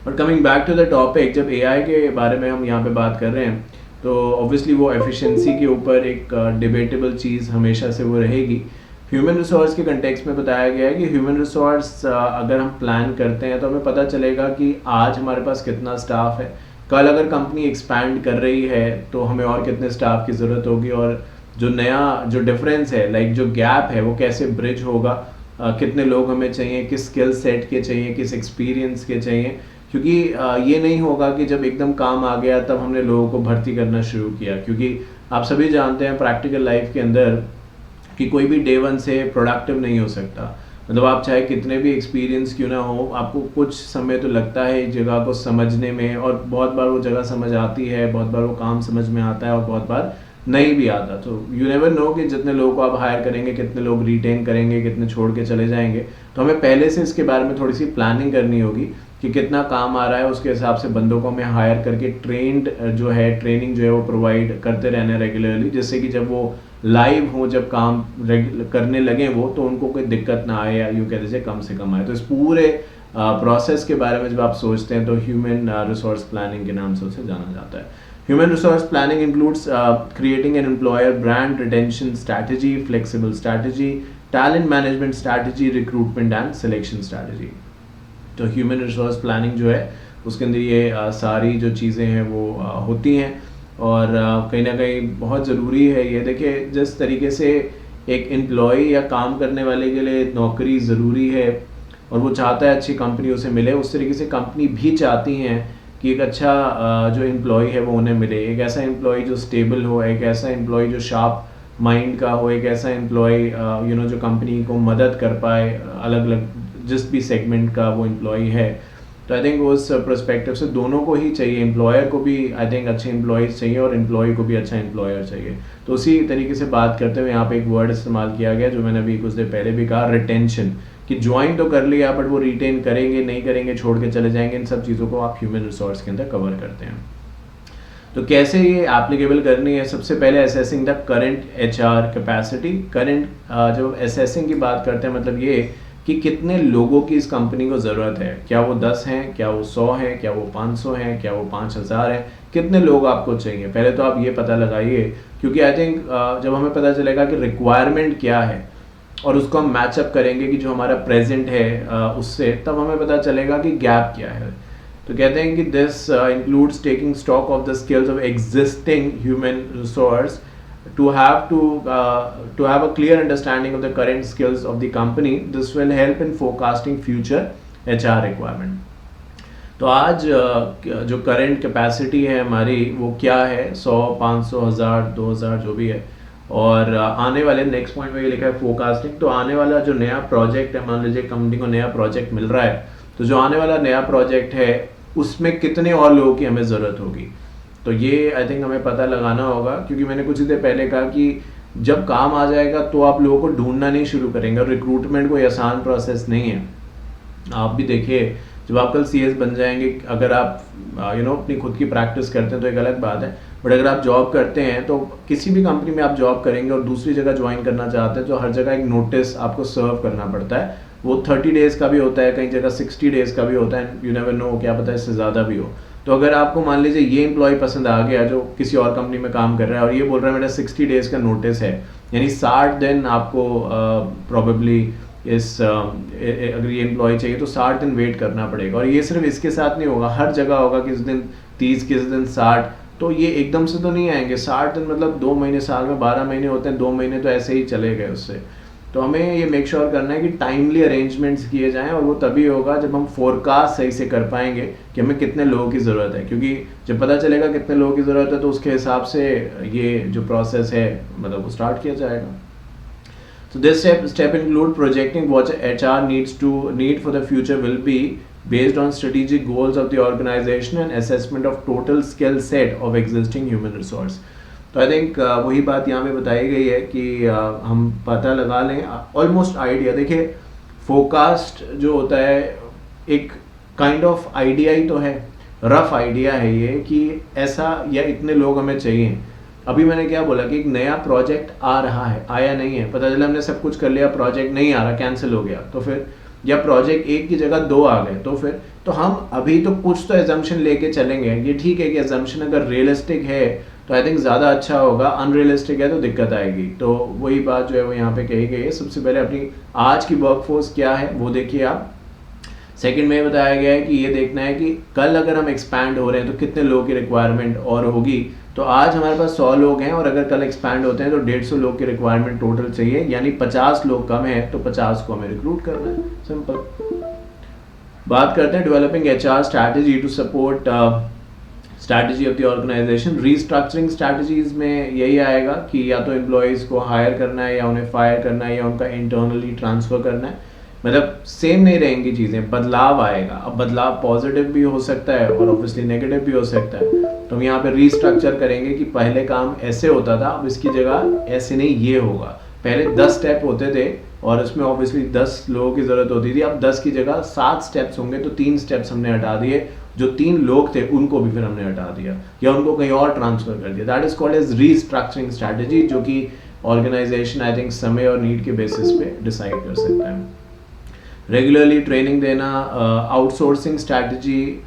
But coming back to the topic, जब एआई के बारे में हम यहाँ पे बात कर रहे हैं तो ऑब्वियसली वो एफिशिएंसी के ऊपर एक डिबेटेबल चीज़ हमेशा से वो रहेगी। ह्यूमन रिसोर्स के कंटेक्स्ट में बताया गया है कि ह्यूमन रिसोर्स अगर हम प्लान करते हैं तो हमें पता चलेगा कि आज हमारे पास कितना स्टाफ है, कल अगर कंपनी एक्सपैंड कर रही है तो हमें और कितने स्टाफ की ज़रूरत होगी, और जो नया जो डिफरेंस है, लाइक जो गैप है वो कैसे ब्रिज होगा, कितने लोग हमें चाहिए, किस स्किल सेट के चाहिए, किस एक्सपीरियंस के चाहिए। क्योंकि ये नहीं होगा कि जब एकदम काम आ गया तब हमने लोगों को भर्ती करना शुरू किया, क्योंकि आप सभी जानते हैं प्रैक्टिकल लाइफ के अंदर कि कोई भी डे वन से प्रोडक्टिव नहीं हो सकता। मतलब आप चाहे कितने भी एक्सपीरियंस क्यों ना हो, आपको कुछ समय तो लगता है एक जगह को समझने में, और बहुत बार वो जगह समझ आती है, बहुत बार वो काम समझ में आता है, और बहुत बार नहीं भी आता। तो यू नेवर नो कि जितने लोगों को आप हायर करेंगे कितने लोग रिटेन करेंगे, कितने छोड़ के चले जाएंगे। तो हमें पहले से इसके बारे में थोड़ी सी प्लानिंग करनी होगी कि कितना काम आ रहा है, उसके हिसाब से बंदों को हमें हायर करके ट्रेंड जो है ट्रेनिंग जो है वो प्रोवाइड करते रहना रेगुलरली, जिससे कि जब वो लाइव हो, जब काम करने लगे वो, तो उनको कोई दिक्कत ना आए, या यूँ कहते से कम आए। तो इस पूरे प्रोसेस के बारे में जब आप सोचते हैं तो ह्यूमन रिसोर्स प्लानिंग के नाम से उसे जाना जाता है। Human resource planning includes creating an employer brand retention strategy, flexible strategy, talent management strategy, recruitment and selection strategy. तो human resource planning जो है उसके अंदर ये सारी जो चीज़ें हैं वो होती हैं, और कहीं ना कहीं बहुत ज़रूरी है ये। देखिए, जिस तरीके से एक एम्प्लॉय या काम करने वाले के लिए नौकरी ज़रूरी है और वो चाहता है अच्छी कंपनी उसे मिले, उस तरीके से कंपनी भी चाहती हैं कि एक अच्छा जो एम्प्लॉय है वो उन्हें मिले, एक ऐसा एम्प्लॉय जो स्टेबल हो, एक ऐसा एम्प्लॉय जो शार्प माइंड का हो, एक ऐसा एम्प्लॉय जो कंपनी को मदद कर पाए, अलग अलग जिस भी सेगमेंट का वो एम्प्लॉय है। तो आई थिंक उस पर्सपेक्टिव से दोनों को ही चाहिए, एम्प्लॉयर को भी आई थिंक अच्छे एम्प्लॉयज़ चाहिए और एम्प्लॉय को भी अच्छा एम्प्लॉयर चाहिए। तो उसी तरीके से बात करते हुए यहाँ पे एक वर्ड इस्तेमाल किया गया जो मैंने अभी कुछ देर पहले भी कहा, रिटेंशन, कि ज्वाइन तो कर लिया बट वो रिटेन करेंगे नहीं करेंगे, छोड़ के चले जाएंगे, इन सब चीज़ों को आप ह्यूमन रिसोर्स के अंदर कवर करते हैं। तो कैसे ये एप्लीकेबल करनी है? सबसे पहले assessing the current HR capacity. Current जब असेसिंग की बात करते हैं मतलब ये कि कितने लोगों की इस कंपनी को ज़रूरत है, क्या वो 10 हैं, क्या वो 100 हैं, क्या वो 500 हैं, क्या वो 5000 हैं, कितने लोग आपको चाहिए, पहले तो आप ये पता लगाइए। क्योंकि आई थिंक जब हमें पता चलेगा कि रिक्वायरमेंट क्या है और उसको हम मैचअप करेंगे कि जो हमारा प्रेजेंट है उससे, तब हमें पता चलेगा कि गैप क्या है। तो कहते हैं कि this includes taking stock of the skills of existing human resource to have a clear understanding of the current skills of the company. This will help in forecasting future HR requirement. तो आज जो करंट कैपेसिटी है हमारी वो क्या है, 100, 500, 1000, 2000 जो भी है, और आने वाले नेक्स्ट पॉइंट में ये लिखा है फोरकास्टिंग। तो आने वाला जो नया प्रोजेक्ट है, मान लीजिए कंपनी को नया प्रोजेक्ट मिल रहा है, तो जो आने वाला नया प्रोजेक्ट है उसमें कितने और लोगों की हमें ज़रूरत होगी। तो ये आई थिंक हमें पता लगाना होगा, क्योंकि मैंने कुछ देर पहले कहा कि जब काम आ जाएगा तो आप लोगों को ढूंढना नहीं शुरू करेंगे, और रिक्रूटमेंट कोई आसान प्रोसेस नहीं है। आप भी देखिए, जब आप कल CS बन जाएंगे, अगर आप अपनी खुद की प्रैक्टिस करते हैं तो एक अलग बात है, बट अगर आप जॉब करते हैं तो किसी भी कंपनी में आप जॉब करेंगे और दूसरी जगह ज्वाइन करना चाहते हैं तो हर जगह एक नोटिस आपको सर्व करना पड़ता है। वो 30 डेज़ का भी होता है, कई जगह 60 डेज़ का भी होता है, यू नेवर नो, क्या पता है इससे ज़्यादा भी हो। तो अगर आपको मान लीजिए ये एम्प्लॉय पसंद आ गया जो किसी और कंपनी में काम कर रहा है और ये बोल रहा है मेरा 60 डेज़ का नोटिस है, यानी 60 दिन आपको प्रॉबेबली अगर ये एम्प्लॉय चाहिए तो 60 दिन वेट करना पड़ेगा। और ये सिर्फ इसके साथ नहीं होगा, हर जगह होगा, किस दिन 30, किस दिन 60। तो ये एकदम से तो नहीं आएंगे 60 दिन, मतलब 2 महीने, साल में 12 महीने होते हैं, 2 महीने तो ऐसे ही चले गए उससे। तो हमें ये मेक श्योर करना है कि टाइमली अरेंजमेंट्स किए जाएं, और वो तभी होगा जब हम फोरकास्ट सही से कर पाएंगे कि हमें कितने लोगों की ज़रूरत है। क्योंकि जब पता चलेगा कितने लोगों की ज़रूरत है तो उसके हिसाब से ये जो प्रोसेस है मतलब वो स्टार्ट किया जाएगा। So this step include projecting what HR need for the future will be based on strategic goals of the organization and assessment of total skill set of existing human resource. तो आई थिंक वही बात यहाँ पे बताई गई है कि हम पता लगा लें ऑलमोस्ट आइडिया. देखिए फोरकास्ट जो होता है एक काइंड ऑफ आइडिया ही तो है, रफ आइडिया है ये कि ऐसा या इतने लोग हमें चाहिए. अभी मैंने क्या बोला कि एक नया प्रोजेक्ट आ रहा है, आया नहीं है, पता चला हमने सब कुछ कर लिया, प्रोजेक्ट नहीं आ रहा, कैंसिल हो गया, तो फिर या प्रोजेक्ट एक की जगह 2 आ गए, तो फिर तो हम अभी तो कुछ तो एजम्पशन लेके चलेंगे. ये ठीक है कि एजम्पशन अगर रियलिस्टिक है तो आई थिंक ज़्यादा अच्छा होगा, अनरियलिस्टिक है तो दिक्कत आएगी. तो वही बात जो है वो यहाँ पे कही गई है. सबसे पहले अपनी आज की वर्कफोर्स क्या है वो देखिए आप. सेकंड में बताया गया है कि ये देखना है कि कल अगर हम एक्सपैंड हो रहे हैं तो कितने लोगों की रिक्वायरमेंट और होगी. तो आज हमारे पास 100 लोग हैं और अगर कल एक्सपैंड होते हैं तो 150 लोग की रिक्वायरमेंट टोटल चाहिए, यानी 50 लोग कम है तो 50 को हमें रिक्रूट करना है. सिंपल. बात करते हैं developing HR strategy to support strategy of the organisation. Restructuring strategies में यही आएगा कि या तो एम्प्लॉयज़ को हायर करना है या उन्हें फायर करना है या उनका इंटरनली ट्रांसफ़र करना है. मतलब सेम नहीं रहेंगी चीज़ें, बदलाव आएगा. अब बदलाव पॉजिटिव भी हो सकता है और ऑब्वियसली नेगेटिव भी हो सकता है. तो हम यहाँ पे रीस्ट्रक्चर करेंगे कि पहले काम ऐसे होता था, अब इसकी जगह ऐसे नहीं ये होगा. पहले 10 स्टेप होते थे और इसमें ऑब्वियसली 10 लोगों की ज़रूरत होती थी. अब 10 की जगह 7 स्टेप्स होंगे, तो 3 स्टेप्स हमने हटा दिए. जो 3 लोग थे उनको भी फिर हमने हटा दिया या उनको कहीं और ट्रांसफ़र कर दिया. That is called as restructuring strategy, जो कि ऑर्गेनाइजेशन आई थिंक समय और नीड के बेसिस पे डिसाइड कर सकता है. रेगुलरली ट्रेनिंग देना. Outsourcing strategy.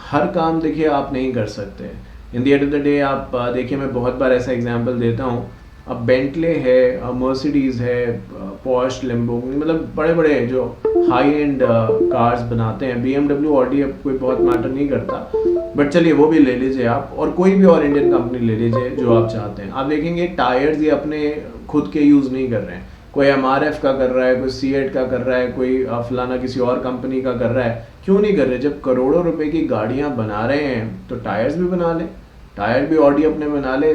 हर काम देखिए आप नहीं कर सकते. In the end of the day आप देखिए, मैं बहुत बार ऐसा एग्जांपल देता हूँ. अब बेंटले है, मर्सिडीज़ है, पोर्श, लैम्बोर्गिनी, मतलब बड़े बड़े जो हाई एंड कार्स बनाते हैं, BMW, ऑडी अब कोई बहुत मैटर नहीं करता, बट चलिए वो भी ले लीजिए आप, और कोई भी और इंडियन कंपनी ले लीजिए जो आप चाहते हैं. आप देखेंगे टायर्स ये अपने खुद के यूज़ नहीं कर रहे हैं. कोई MRF का कर रहा है, कोई सीएट का कर रहा है, कोई फलाना किसी और कंपनी का कर रहा है. क्यों नहीं कर रहे? जब करोड़ों रुपए की गाड़ियां बना रहे हैं तो टायर्स भी बना ले. टायर भी ऑडी अपने बना ले,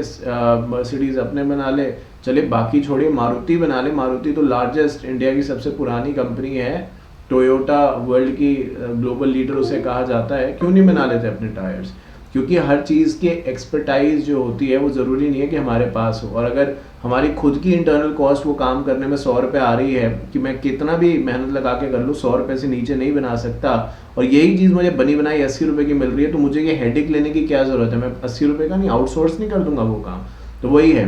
मर्सिडीज़ अपने बना ले. चलिए बाकी छोड़िए, मारुति बना ले. मारुति तो लार्जेस्ट, इंडिया की सबसे पुरानी कंपनी है. टोयोटा वर्ल्ड की ग्लोबल लीडर उसे कहा जाता है. क्यों नहीं बना लेते अपने टायर्स? क्योंकि हर चीज़ की एक्सपर्टाइज जो होती है वो ज़रूरी नहीं है कि हमारे पास हो. और अगर हमारी खुद की इंटरनल कॉस्ट वो काम करने में 100 रुपये आ रही है, कि मैं कितना भी मेहनत लगा के कर लूँ 100 रुपये से नीचे नहीं बना सकता, और यही चीज़ मुझे बनी बनाई 80 रुपये की मिल रही है, तो मुझे ये हेडेक लेने की क्या ज़रूरत है? मैं 80 रुपये का नहीं, आउटसोर्स नहीं कर दूंगा वो काम. तो वही है,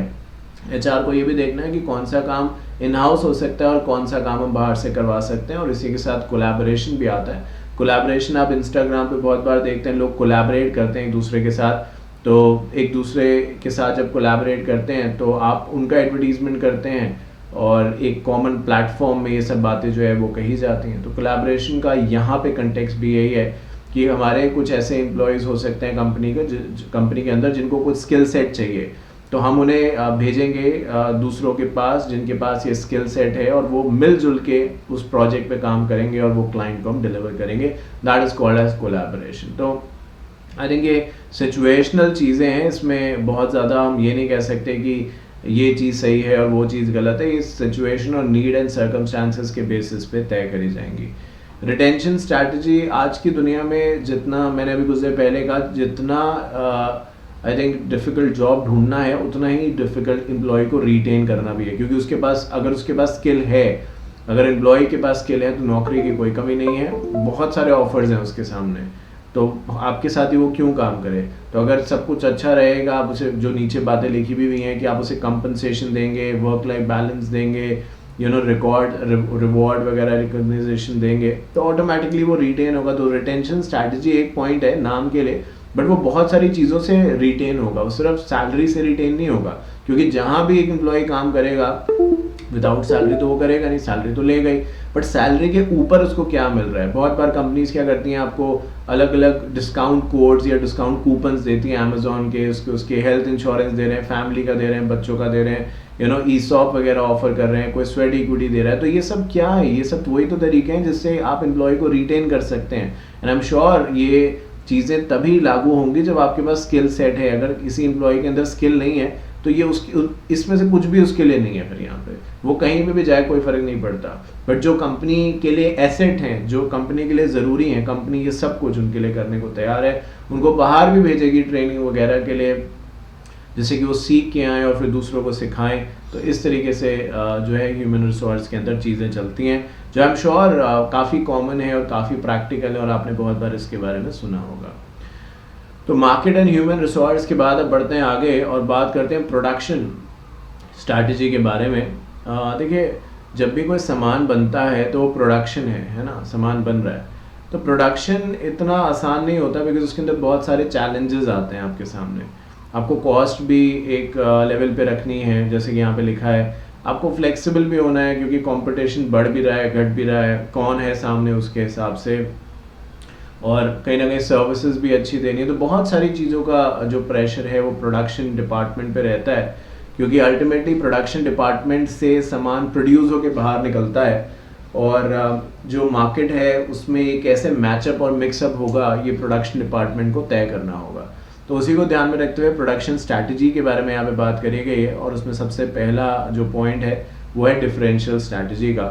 HR को ये भी देखना है कि कौन सा काम इन हाउस हो सकता है और कौन सा काम हम बाहर से करवा सकते हैं. और इसी के साथ कोलैबोरेशन भी आता है. कोलैबोरेशन आप इंस्टाग्राम पे बहुत बार देखते हैं, लोग कोलैबोरेट करते हैं एक दूसरे के साथ. तो एक दूसरे के साथ जब कोलैबोरेट करते हैं तो आप उनका एडवर्टीजमेंट करते हैं और एक कॉमन प्लेटफॉर्म में ये सब बातें जो है वो कही जाती हैं. तो कोलैबोरेशन का यहाँ पे कंटेक्स्ट भी यही है कि हमारे कुछ ऐसे एम्प्लॉयज़ हो सकते हैं कंपनी के अंदर जिनको कुछ स्किल सेट चाहिए, तो हम उन्हें भेजेंगे दूसरों के पास जिनके पास ये स्किल सेट है, और वो मिलजुल के उस प्रोजेक्ट पे काम करेंगे और वो क्लाइंट को हम डिलीवर करेंगे. That is called as collaboration. तो आई थिंक ये सिचुएशनल चीज़ें हैं. इसमें बहुत ज़्यादा हम ये नहीं कह सकते कि ये चीज़ सही है और वो चीज़ गलत है. ये सिचुएशन और नीड एंड सर्कमस्टांसेस के बेसिस पे तय करी जाएंगी. Retention strategy. आज की दुनिया में जितना मैंने अभी कुछ देर पहले कहा, जितना आई थिंक डिफ़िकल्ट जॉब ढूंढना है उतना ही डिफ़िकल्ट एम्प्लॉय को रिटेन करना भी है. क्योंकि उसके पास अगर उसके पास स्किल है, अगर एम्प्लॉय के पास स्किल है तो नौकरी की कोई कमी नहीं है. बहुत सारे ऑफर्स हैं उसके सामने, तो आपके साथ ही वो क्यों काम करे. तो अगर सब कुछ अच्छा रहेगा, आप उसे जो नीचे बातें लिखी भी हुई हैं कि आप उसे कंपनसेशन देंगे, वर्क लाइफ बैलेंस देंगे, रिवॉर्ड वगैरह रिकॉग्नाइजेशन देंगे, तो ऑटोमेटिकली वो रिटेन होगा. तो रिटेंशन स्ट्रैटेजी एक पॉइंट है नाम के लिए, बट वो बहुत सारी चीज़ों से रिटेन होगा. वो सिर्फ सैलरी से रिटेन नहीं होगा, क्योंकि जहाँ भी एक एम्प्लॉय काम करेगा विदाउट सैलरी तो वो करेगा नहीं, सैलरी तो लेगा ही, बट सैलरी के ऊपर उसको क्या मिल रहा है. बहुत बार कंपनीज क्या करती हैं, आपको अलग अलग डिस्काउंट कोड्स या डिस्काउंट कूपन्स देती हैं. अमेजोन के उसके हेल्थ इंश्योरेंस दे रहे हैं, फैमिली का दे रहे हैं, बच्चों का दे रहे हैं, ESOP वगैरह ऑफर कर रहे हैं, कोई स्वेट इक्विटी दे रहा है. तो ये सब क्या है? ये सब वही तो तरीके हैं जिससे आप एम्प्लॉय को रिटेन कर सकते हैं. एंड आई एम श्योर ये चीज़ें तभी लागू होंगी जब आपके पास स्किल सेट है। अगर किसी एम्प्लॉय के अंदर स्किल नहीं है तो ये उसकी इसमें से कुछ भी उसके लिए नहीं है, फिर यहाँ पे वो कहीं पे भी जाए कोई फ़र्क नहीं पड़ता। बट जो कंपनी के लिए एसेट हैं, जो कंपनी के लिए ज़रूरी हैं, कंपनी ये सब कुछ उनके लिए करने को तैयार है, उनको बाहर भी भेजेगी ट्रेनिंग वगैरह के लिए, जिससे कि वो सीख के आएँ और फिर दूसरों को सिखाएं। तो इस तरीके से जो है ह्यूमन रिसोर्स के अंदर चीज़ें चलती हैं, जो आई एम श्योर काफ़ी कॉमन है और काफ़ी प्रैक्टिकल है और आपने बहुत बार इसके बारे में सुना होगा। तो मार्केट एंड ह्यूमन रिसोर्स के बाद अब बढ़ते हैं आगे और बात करते हैं प्रोडक्शन स्ट्रैटेजी के बारे में। देखिए, जब भी कोई सामान बनता है तो वो प्रोडक्शन है ना, सामान बन रहा है। तो प्रोडक्शन इतना आसान नहीं होता बिकॉज उसके अंदर बहुत सारे चैलेंजेस आते हैं आपके सामने। आपको कॉस्ट भी एक लेवल पे रखनी है, जैसे कि यहाँ पे लिखा है। आपको फ्लेक्सिबल भी होना है क्योंकि कंपटीशन बढ़ भी रहा है, घट भी रहा है, कौन है सामने उसके हिसाब से, और कहीं ना कहीं सर्विसेज भी अच्छी देनी है। तो बहुत सारी चीज़ों का जो प्रेशर है वो प्रोडक्शन डिपार्टमेंट पे रहता है, क्योंकि अल्टीमेटली प्रोडक्शन डिपार्टमेंट से सामान प्रोड्यूस होकर बाहर निकलता है और जो मार्केट है उसमें ये कैसे मैचअप और मिक्सअप होगा ये प्रोडक्शन डिपार्टमेंट को तय करना होगा। तो उसी को ध्यान में रखते हुए प्रोडक्शन स्ट्रैटेजी के बारे में यहाँ पे बात करी गई है और उसमें सबसे पहला जो पॉइंट है वो है डिफरेंशियल स्ट्रैटेजी का।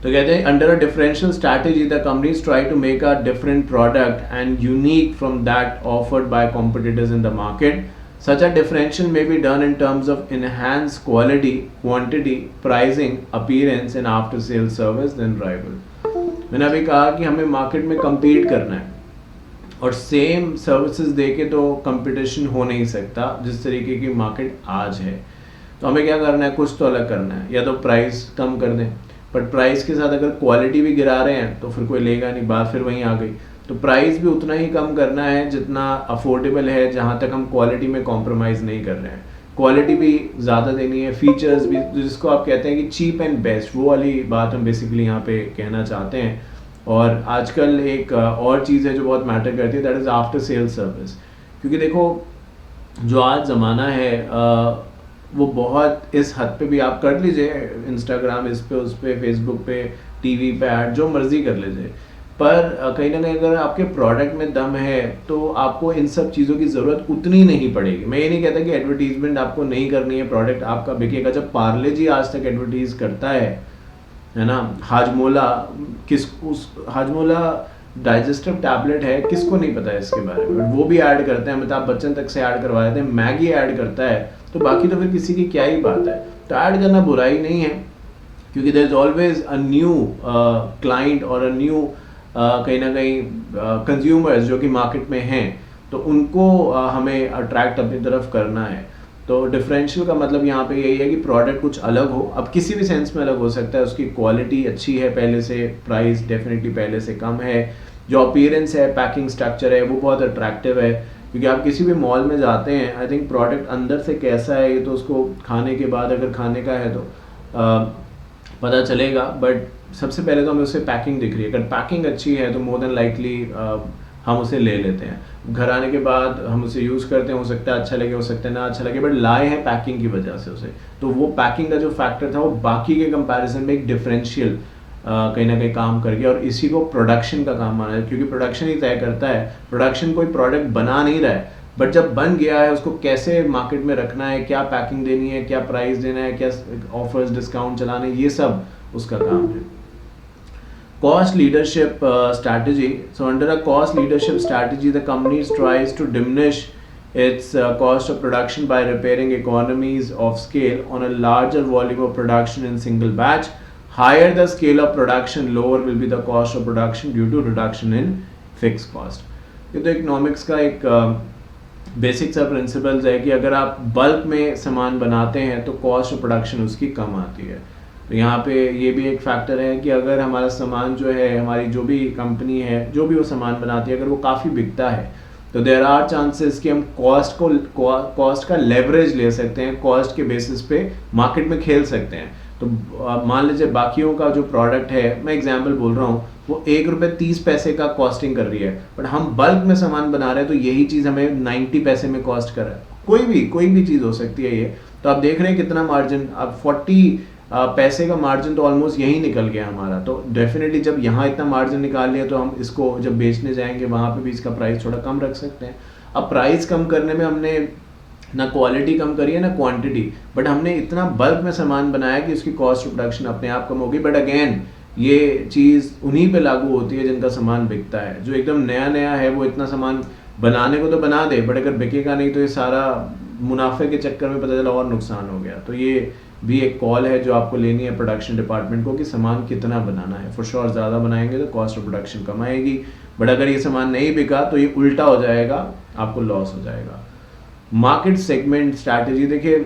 तो कहते हैं under a differential strategy the companies try to make a different product and unique from that offered by competitors in the market. Such a differential may be done in terms of enhanced quality, quantity, pricing, appearance and after sales service than rival। मैंने अभी कहा कि हमें मार्केट में compete करना है और सेम सर्विसेज देके तो कंपटीशन हो नहीं सकता जिस तरीके की मार्केट आज है। तो हमें क्या करना है, कुछ तो अलग करना है। या तो प्राइस कम कर दें, बट प्राइस के साथ अगर क्वालिटी भी गिरा रहे हैं तो फिर कोई लेगा नहीं, बात फिर वहीं आ गई। तो प्राइस भी उतना ही कम करना है जितना अफोर्डेबल है, जहाँ तक हम क्वालिटी में कॉम्प्रोमाइज़ नहीं कर रहे हैं। क्वालिटी भी ज़्यादा देनी है, फीचर्स भी, जिसको आप कहते हैं कि चीप एंड बेस्ट, वो वाली बात हम बेसिकली यहाँ पे कहना चाहते हैं। और आजकल एक और चीज़ है जो बहुत मैटर करती है, that is after sale service. क्योंकि देखो, जो आज ज़माना है वो बहुत इस हद पे भी आप कर लीजिए, इंस्टाग्राम इस पे, उस पे, फेसबुक पे, टीवी पे ऐड, जो मर्जी कर लीजिए, पर कहीं ना कहीं अगर आपके प्रोडक्ट में दम है तो आपको इन सब चीज़ों की ज़रूरत उतनी नहीं पड़ेगी। मैं ये नहीं कहता कि एडवर्टीजमेंट आपको नहीं करनी है, प्रोडक्ट आपका बिकेगा। जब पार्ले जी आज तक एडवर्टीज़ करता है ना, हाजमोला, हाजमोला डाइजेस्टिव टैबलेट है, किसको नहीं पता है इसके बारे में, वो भी ऐड करते हैं, अमिताभ बच्चन तक से ऐड करवा देते हैं, मैगी ऐड करता है, तो बाकी तो फिर किसी की क्या ही बात है। तो ऐड करना बुराई नहीं है, क्योंकि there is always a new client और अ न्यू कहीं ना कहीं कंज्यूमर्स जो कि मार्केट में हैं, तो उनको हमें अट्रैक्ट अपनी तरफ करना है। तो डिफरेंशियल का मतलब यहाँ पे यही है कि प्रोडक्ट कुछ अलग हो। अब किसी भी सेंस में अलग हो सकता है, उसकी क्वालिटी अच्छी है पहले से, प्राइस डेफिनेटली पहले से कम है, जो अपीयरेंस है, पैकिंग स्ट्रक्चर है, वो बहुत अट्रैक्टिव है। क्योंकि आप किसी भी मॉल में जाते हैं, आई थिंक प्रोडक्ट अंदर से कैसा है ये तो उसको खाने के बाद, अगर खाने का है तो पता चलेगा, बट सबसे पहले तो हमें उससे पैकिंग दिख रही है। अगर पैकिंग अच्छी है तो मोर देन लाइकली हम उसे ले लेते हैं। घर आने के बाद हम उसे यूज़ करते हैं, हो सकता है अच्छा लगे, हो सकता है ना अच्छा लगे, बट लाए हैं पैकिंग की वजह से उसे। तो वो पैकिंग का जो फैक्टर था वो बाकी के कंपैरिजन में एक डिफरेंशियल कहीं ना कहीं काम कर गया, और इसी को प्रोडक्शन का काम माना है, क्योंकि प्रोडक्शन ही तय करता है। प्रोडक्शन कोई प्रोडक्ट बना नहीं रहा है, बट जब बन गया है उसको कैसे मार्केट में रखना है, क्या पैकिंग देनी है, क्या प्राइस देना है, क्या ऑफर्स डिस्काउंट चलाने, ये सब उसका काम है। Cost leadership strategy. So under a cost leadership strategy, the company tries to diminish its cost of production by repairing economies of scale on a larger volume of production in single batch. Higher the scale of production, lower will be the cost of production due to reduction in fixed cost. ये तो इकोनॉमिक्स का एक बेसिक सा प्रिंसिपल्स है कि अगर आप बल्क में सामान बनाते हैं तो कॉस्ट ऑफ प्रोडक्शन उसकी कम आती है। तो यहाँ पे ये भी एक फैक्टर है कि अगर हमारा सामान जो है, हमारी जो भी कंपनी है, जो भी वो सामान बनाती है, अगर वो काफ़ी बिकता है तो देयर आर चांसेस कि हम कॉस्ट का लेवरेज ले सकते हैं, कॉस्ट के बेसिस पे मार्केट में खेल सकते हैं। तो मान लीजिए बाकियों का जो प्रोडक्ट है, मैं एग्जांपल बोल रहा हूँ, वो 1 रुपये 30 पैसे का कॉस्टिंग कर रही है, बट हम बल्क में सामान बना रहे हैं तो यही चीज़ हमें 90 पैसे में कॉस्ट कर रहा है। कोई भी चीज़ हो सकती है ये। तो आप देख रहे हैं कितना मार्जिन, अब पैसे का मार्जिन तो ऑलमोस्ट यही निकल गया हमारा। तो डेफिनेटली जब यहाँ इतना मार्जिन निकाल लिया तो हम इसको जब बेचने जाएंगे वहाँ पे भी इसका प्राइस थोड़ा कम रख सकते हैं। अब प्राइस कम करने में हमने ना क्वालिटी कम करी है ना क्वांटिटी, बट हमने इतना बल्क में सामान बनाया कि उसकी कॉस्ट ऑफ प्रोडक्शन अपने आप कम होगी। बट अगेन ये चीज़ उन्हीं पे लागू होती है जिनका सामान बिकता है। जो एकदम नया नया है वो इतना सामान बनाने को तो बना दे, बट अगर बिकेगा नहीं तो ये सारा मुनाफे के चक्कर में पता चला और नुकसान हो गया। तो ये भी एक कॉल है जो आपको लेनी है प्रोडक्शन डिपार्टमेंट को कि सामान कितना बनाना है। फॉर श्योर ज़्यादा बनाएंगे तो कॉस्ट ऑफ प्रोडक्शन कम आएगी, बट अगर ये सामान नहीं बिका तो ये उल्टा हो जाएगा, आपको लॉस हो जाएगा। मार्केट सेगमेंट स्ट्रैटेजी, देखिए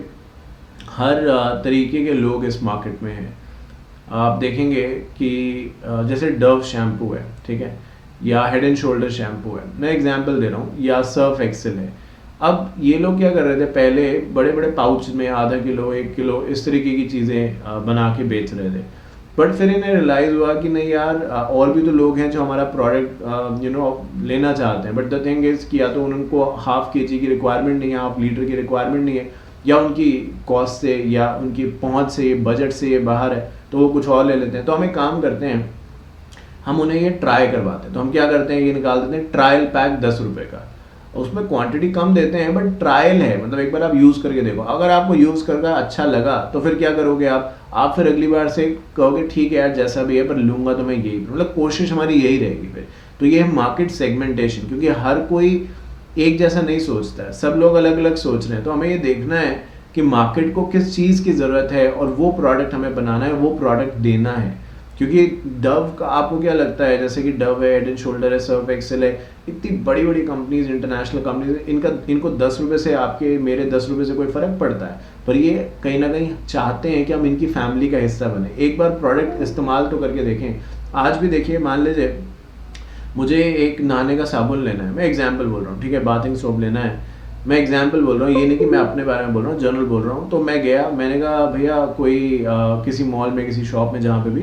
हर तरीके के लोग इस मार्केट में हैं। आप देखेंगे कि जैसे डव शैम्पू है, ठीक है, या हेड एंड शोल्डर शैम्पू है, मैं एग्जांपल दे रहा हूँ, या सर्फ एक्सेल है। अब ये लोग क्या कर रहे थे, पहले बड़े बड़े पाउच में आधा किलो 1 किलो इस तरीके की चीज़ें बना के बेच रहे थे। बट फिर इन्हें रियलाइज़ हुआ कि नहीं यार, और भी तो लोग हैं जो हमारा प्रोडक्ट लेना चाहते हैं, बट द थिंग इज़ कि या तो उनको ½ kg की रिक्वायरमेंट नहीं है, ½ लीटर की रिक्वायरमेंट नहीं है, या उनकी कॉस्ट से या उनकी पहुंच से, बजट से ये बाहर है, तो वो कुछ और ले लेते हैं। तो हम एक काम करते हैं, हम उन्हें ये ट्राई करवाते हैं। तो हम क्या करते हैं, ये निकाल देते हैं ट्रायल पैक 10 रुपये का, उसमें क्वांटिटी कम देते हैं बट ट्रायल है, मतलब एक बार आप यूज़ करके देखो। अगर आपको यूज़ करके अच्छा लगा तो फिर क्या करोगे आप फिर अगली बार से कहोगे ठीक है यार जैसा भी है पर लूँगा तो मैं यही, मतलब कोशिश हमारी यही रहेगी फिर। तो ये है मार्केट सेगमेंटेशन, क्योंकि हर कोई एक जैसा नहीं सोचता है, सब लोग अलग अलग सोच रहे हैं। तो हमें ये देखना है कि मार्केट को किस चीज़ की ज़रूरत है और वो प्रोडक्ट हमें बनाना है, वो प्रोडक्ट देना है। क्योंकि डव का आपको क्या लगता है, जैसे कि डव है, हेड एंड शोल्डर है, सर्फ एक्सेल है, इतनी बड़ी बड़ी कंपनीज, इंटरनेशनल कंपनीज, इनको 10 रुपये से आपके मेरे 10 रुपये से कोई फ़र्क पड़ता है, पर ये कहीं ना कहीं चाहते हैं कि हम इनकी फैमिली का हिस्सा बने। एक बार प्रोडक्ट इस्तेमाल तो करके देखें। आज भी देखिए, मान लीजिए मुझे एक नहाने का साबुन लेना है, मैं एग्जाम्पल बोल रहा हूँ, ठीक है, बाथिंग सोप लेना है, मैं एग्जाम्पल बोल रहा हूँ, ये नहीं कि मैं अपने बारे में बोल रहा हूँ, जनरल बोल रहा हूँ। तो मैं गया, मैंने कहा भैया कोई किसी मॉल में, किसी शॉप में, जहाँ पे भी,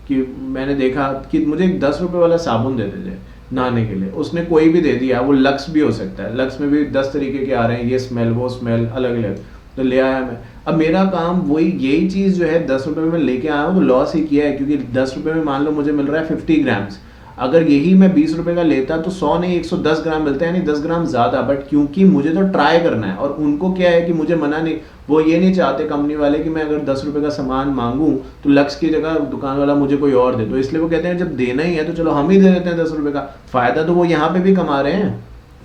कि मैंने देखा कि मुझे 10 रुपये वाला साबुन दे दीजिए नहाने के लिए। उसने कोई भी दे दिया, वो लक्स भी हो सकता है, लक्स में भी 10 तरीके के आ रहे हैं, ये स्मेल वो स्मेल अलग अलग, तो ले आया मैं। अब मेरा काम वही, यही चीज़ जो है 10 रुपये में लेके आया हूँ, तो लॉस ही किया है, क्योंकि 10 रुपये में मान लो मुझे मिल रहा है 50 ग्राम्स, अगर यही मैं 20 रुपये का लेता तो 100 नहीं 110 ग्राम मिलते हैं, यानी 10 ग्राम ज़्यादा। बट क्योंकि मुझे तो ट्राई करना है और उनको क्या है कि मुझे मना नहीं, वो ये नहीं चाहते कंपनी वाले कि मैं अगर 10 रुपये का सामान मांगूं तो लक्स की जगह दुकान वाला मुझे कोई और दे, तो इसलिए वो कहते हैं जब देना ही है तो चलो हम ही दे देते हैं 10 रुपये का। फ़ायदा तो वो यहाँ पे भी कमा रहे हैं,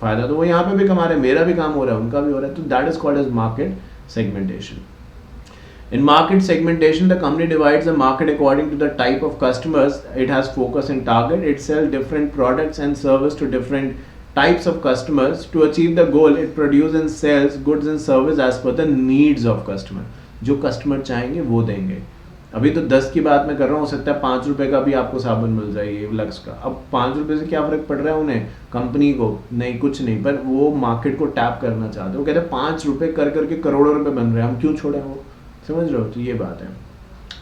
फ़ायदा तो वो यहाँ पे भी कमा रहे हैं, मेरा भी काम हो रहा है, उनका भी हो रहा है। तो that is called as market segmentation. In market segmentation, the company divides the market according to the type of customers it has focus and target. It sells different products and service to different types of customers. To achieve the goal, it produces and sells goods and service as per the needs of customer. जो कस्टमर चाहेंगे वो देंगे। अभी तो 10 की बात मैं कर रहा हूँ, हो सकता है 5 रुपये का भी आपको साबुन मिल जाए ये लक्स का। अब 5 रुपये से क्या फ़र्क पड़ रहा है उन्हें, कंपनी को नहीं, कुछ नहीं, पर वो मार्केट को टैप करना चाहते हैं। वो कहते हैं 5 रुपये कर करके करोड़ों रुपये बन रहे हैं, हम क्यों छोड़ें वो, समझ रहे हो। तो ये बात है,